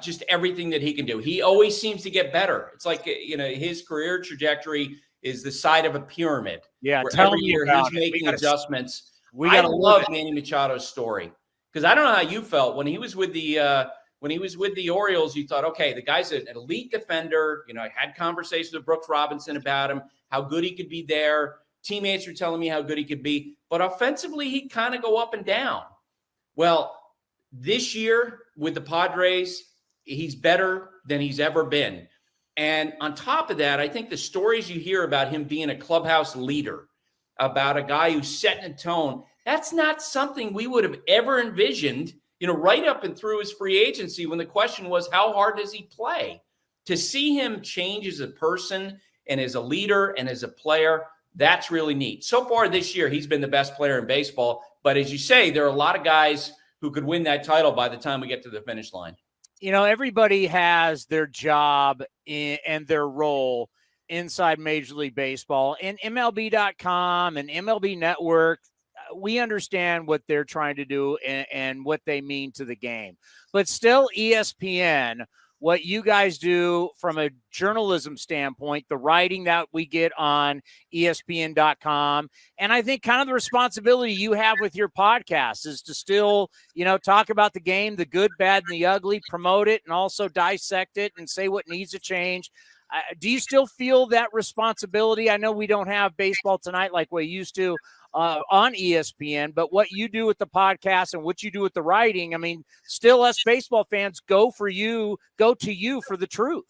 just everything that he can do. He always seems to get better. It's like, his career trajectory is the side of a pyramid. Yeah, where every year he's making adjustments. I love Manny Machado's story, because I don't know how you felt when he was with the Orioles. You thought, okay, the guy's an elite defender. I had conversations with Brooks Robinson about him, how good he could be there. Teammates were telling me how good he could be. But offensively, he kind of go up and down. Well, this year with the Padres, he's better than he's ever been. And on top of that, I think the stories you hear about him being a clubhouse leader, about a guy who's setting a tone, that's not something we would have ever envisioned, right up and through his free agency when the question was, how hard does he play? To see him change as a person and as a leader and as a player, that's really neat. So far this year, he's been the best player in baseball. But as you say, there are a lot of guys who could win that title by the time we get to the finish line. Everybody has their job and their role inside Major League Baseball, and MLB.com and MLB Network. We understand what they're trying to do and what they mean to the game. But still, ESPN, what you guys do from a journalism standpoint, the writing that we get on ESPN.com, and I think kind of the responsibility you have with your podcast is to still, talk about the game, the good, bad, and the ugly, promote it, and also dissect it and say what needs to change. Do you still feel that responsibility? I know we don't have baseball tonight like we used to on ESPN, but what you do with the podcast and what you do with the writing, I mean, still us baseball fans go to you for the truth.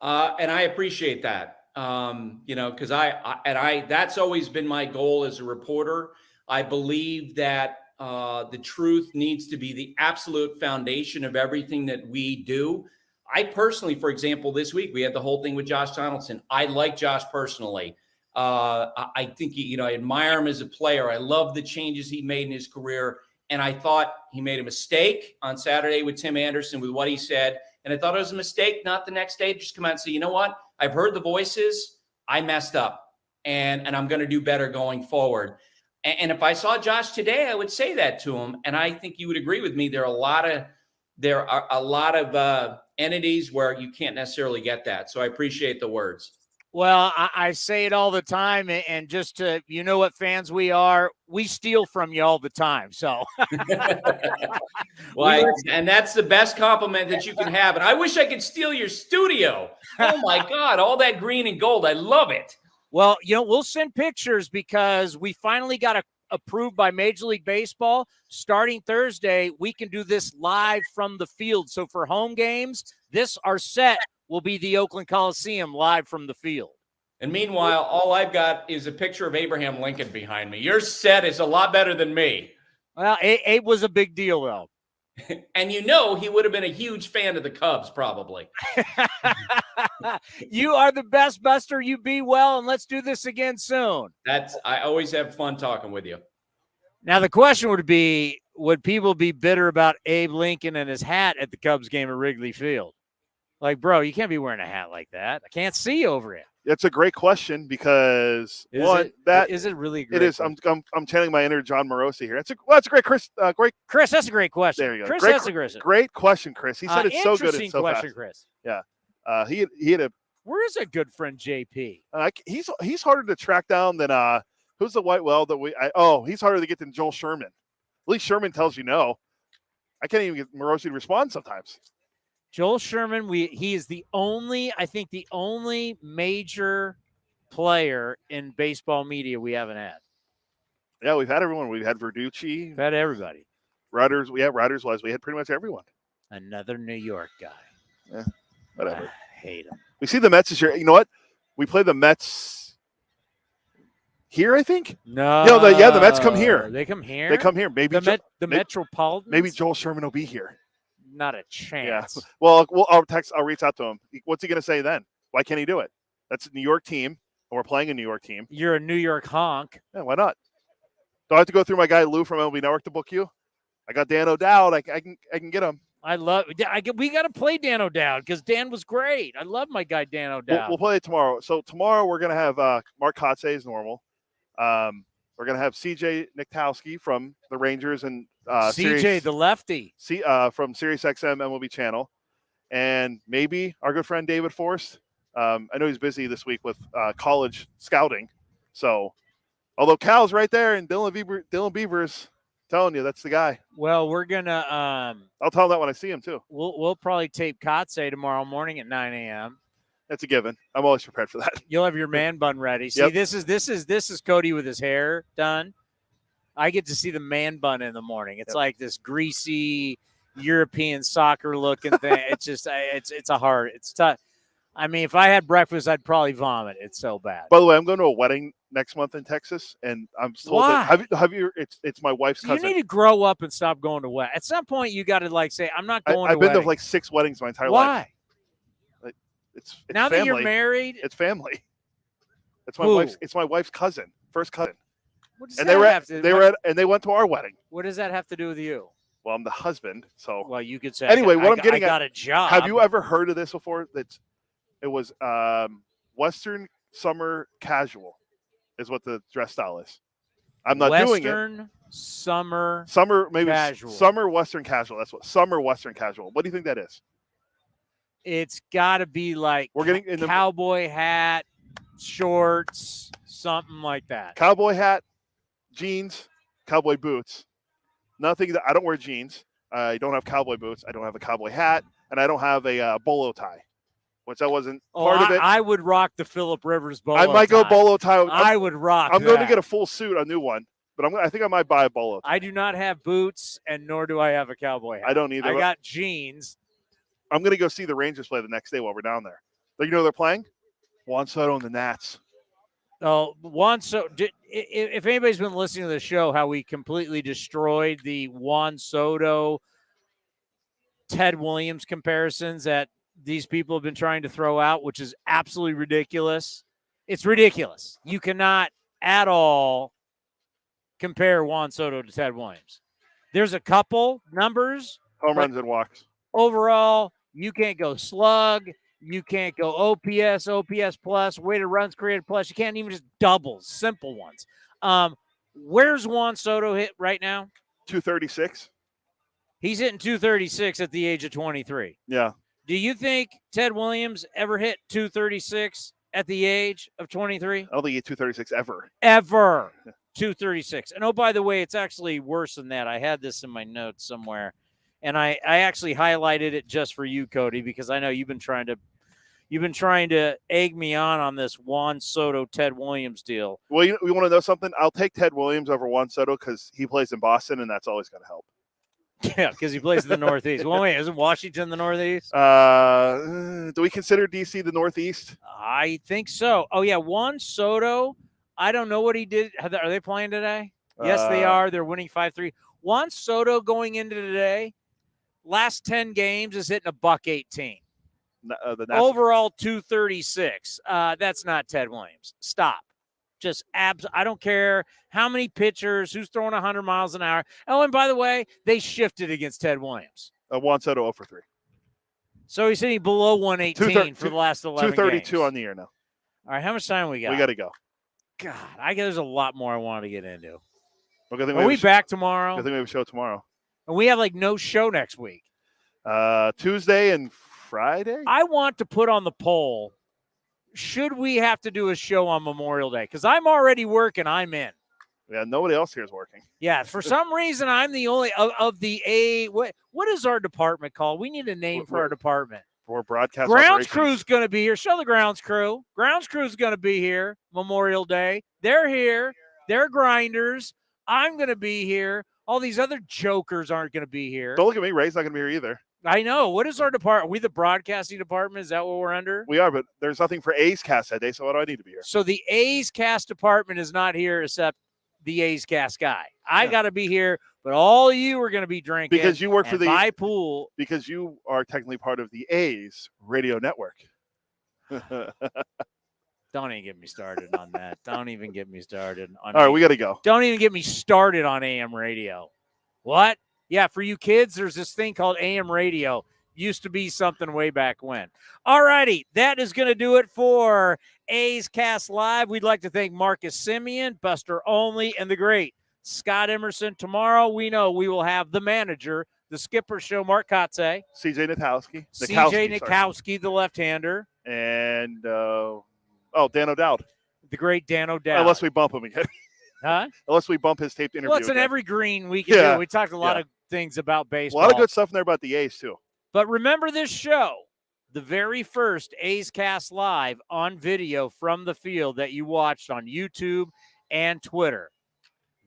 And I appreciate that, because that's always been my goal as a reporter. I believe that the truth needs to be the absolute foundation of everything that we do. I personally, for example, this week, we had the whole thing with Josh Donaldson. I like Josh personally. I think, I admire him as a player. I love the changes he made in his career. And I thought he made a mistake on Saturday with Tim Anderson with what he said. And I thought it was a mistake not the next day to just come out and say, you know what? I've heard the voices. I messed up. And I'm going to do better going forward. And if I saw Josh today, I would say that to him. And I think you would agree with me. There are a lot of entities where you can't necessarily get that. So I appreciate the words. Well, I say it all the time, and just to, what fans we are, we steal from you all the time. So, and that's the best compliment that you can have. And I wish I could steal your studio. Oh my God, all that green and gold. I love it. Well, we'll send pictures because we finally got approved by Major League Baseball. Starting Thursday, we can do this live from the field. So for home games, our set will be the Oakland Coliseum live from the field. And meanwhile, all I've got is a picture of Abraham Lincoln behind me. Your set is a lot better than me. Well, Abe was a big deal, though. And he would have been a huge fan of the Cubs, probably. You are the best, Buster. You be well, and let's do this again soon. I always have fun talking with you. Now, the question would be, would people be bitter about Abe Lincoln and his hat at the Cubs game at Wrigley Field? Like, bro, you can't be wearing a hat like that. I can't see over it. That's a great question because is it really? It is. I'm channeling my inner John Morosi here. That's a great Chris. Chris, that's a great question. There you go. Chris, great, that's a great. Great question, Chris. He said it's so good. It's so question, fast. Chris. Yeah. He had a. Where is a good friend JP? He's harder to track down than who's the white well that he's harder to get than Joel Sherman. At least Sherman tells you no. I can't even get Morosi to respond sometimes. Joel Sherman, he is the only major player in baseball media we haven't had. Yeah, we've had everyone. We've had Verducci. We've had everybody. Rudders. We had Rudders-wise. We had pretty much everyone. Another New York guy. Yeah, whatever. I hate him. We see the Mets this year. You know what? We play the Mets here, I think. No. The Mets come here. They come here? They come here. Maybe the Metropolitans? Maybe Joel Sherman will be here. Not a chance. Yeah. Well, I'll reach out to him. What's he going to say then? Why can't he do it? That's a New York team, and we're playing a New York team. You're a New York honk. Yeah, why not? Do I have to go through my guy Lou from MLB Network to book you? I got Dan O'Dowd. I can get him. We got to play Dan O'Dowd because Dan was great. I love my guy Dan O'Dowd. We'll play it tomorrow. So tomorrow we're going to have Mark Kotze as normal. We're going to have CJ Nichtowski from the Rangers and CJ the lefty from Sirius XM MLB channel, and maybe our good friend David Forst. I know he's busy this week with college scouting. So, although Cal's right there and Dylan Beavers telling you that's the guy. Well, we're gonna. I'll tell him that when I see him too. We'll probably tape Kotze tomorrow morning at 9 a.m. That's a given. I'm always prepared for that. You'll have your man bun ready. See, Yep. this is Cody with his hair done. I get to see the man bun in the morning. It's like this greasy European soccer looking thing. It's just it's tough. I mean, if I had breakfast, I'd probably vomit. It's so bad. By the way, I'm going to a wedding next month in Texas, and I'm told that have you? It's my wife's cousin. You need to grow up and stop going to weddings. At some point, you got to say, "I'm not going." I've to been to like 6 weddings my entire life. Why? It's now family. that you're married, it's family. It's my Who? wife's. It's my wife's cousin, first cousin. What does And that they were have to? and they went to our wedding. What does that have to do with you? Well, I'm the husband, so. Well, you could say. Anyway, I at, got a job. Have you ever heard of this before? It was Western summer casual, is what the dress style is. I'm not doing it. Western summer maybe casual. Summer Western casual. That's what summer Western casual. What do you think that is? It's got to be like we're getting in the cowboy hat, shorts, something like that. Cowboy hat, jeans, cowboy boots. Nothing that I don't wear jeans. I don't have cowboy boots. I don't have a cowboy hat, and I don't have a bolo tie, which I wasn't part of it. I would rock the Phillip Rivers bolo. I might go bolo tie. I would rock. I'm going to get a full suit, a new one, but I think I might buy a bolo tie. I do not have boots, and nor do I have a cowboy hat. I don't either. I got jeans. I'm going to go see the Rangers play the next day while we're down there. You know who they're playing? Juan Soto and the Nats. Oh, Juan Soto. If anybody's been listening to the show, how we completely destroyed the Juan Soto, Ted Williams comparisons that these people have been trying to throw out, which is absolutely ridiculous. It's ridiculous. You cannot at all compare Juan Soto to Ted Williams. There's a couple numbers. Home runs and walks. Overall, you can't go slug. You can't go OPS plus, weighted runs created plus. You can't even just doubles, simple ones. Where's Juan Soto hit right now? 236. He's hitting 236 at the age of 23. Yeah. Do you think Ted Williams ever hit 236 at the age of 23? I don't think he hit 236 ever. Ever. 236. And, oh, by the way, it's actually worse than that. I had this in my notes somewhere. And I actually highlighted it just for you, Cody, because I know you've been trying to egg me on this Juan Soto Ted Williams deal. Well, you want to know something? I'll take Ted Williams over Juan Soto because he plays in Boston, and that's always going to help. Yeah, because he plays in the Northeast. Well, wait, isn't Washington the Northeast? Do we consider D.C. the Northeast? I think so. Oh, yeah, Juan Soto, I don't know what he did. Are they playing today? Yes, they are. They're winning 5-3. Juan Soto going into today, last 10 games is hitting $118. Overall 236. That's not Ted Williams. Stop. Just I don't care how many pitchers, who's throwing 100 miles an hour. Oh, and by the way, they shifted against Ted Williams. Juan Soto 0 for 3. So he's hitting below 118 for the last 11 232 games. on the year now. All right, how much time we got? We got to go. God, there's a lot more I want to get into. Okay, Are we back tomorrow? I think we have a show tomorrow. And we have no show next week. Tuesday and Friday? I want to put on the poll, should we have to do a show on Memorial Day? Because I'm already working. I'm in. Yeah, nobody else here is working. Yeah, for some reason, I'm the only of the what is our department called? We need a name for our department. For broadcast Grounds crew's going to be here. Show the grounds crew. Grounds crew's going to be here Memorial Day. They're here. They're grinders. I'm going to be here. All these other jokers aren't going to be here. Don't look at me. Ray's not going to be here either. I know. What is our department? Are we the broadcasting department? Is that what we're under? We are, but there's nothing for A's Cast that day, so why do I need to be here? So the A's Cast department is not here except the A's Cast guy. I got to be here, but all you are going to be drinking. Because you work for the my pool. Because you are technically part of the A's radio network. Don't even get me started on that. Don't even get me started on All right, we got to go. Don't even get me started on AM radio. What? Yeah, for you kids, there's this thing called AM radio. Used to be something way back when. All righty, that is going to do it for A's Cast Live. We'd like to thank Marcus Simeon, Buster Olney, and the great Scott Emerson. Tomorrow, we know we will have the manager, the skipper show, Mark Kotze. CJ Nikowski. CJ Nikowski, the left-hander. And, Dan O'Dowd. The great Dan O'Dowd. Unless we bump him again. Huh? Unless we bump his taped interview. Well, it's an again. evergreen we can do. We talked a lot of things about baseball. A lot of good stuff in there about the A's, too. But remember this show. the very first A's Cast Live on video from the field that you watched on YouTube and Twitter.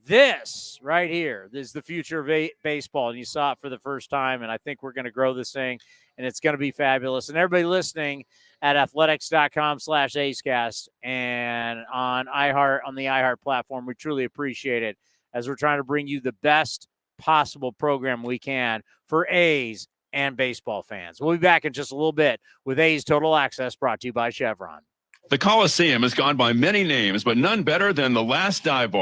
This right here is the future of baseball, and you saw it for the first time, and I think we're going to grow this thing, and it's going to be fabulous. And everybody listening at athletics.com/AceCast and on the iHeart platform, we truly appreciate it as we're trying to bring you the best possible program we can for A's and baseball fans. We'll be back in just a little bit with A's Total Access, brought to you by Chevron. The Coliseum has gone by many names, but none better than the Last Dive Bar.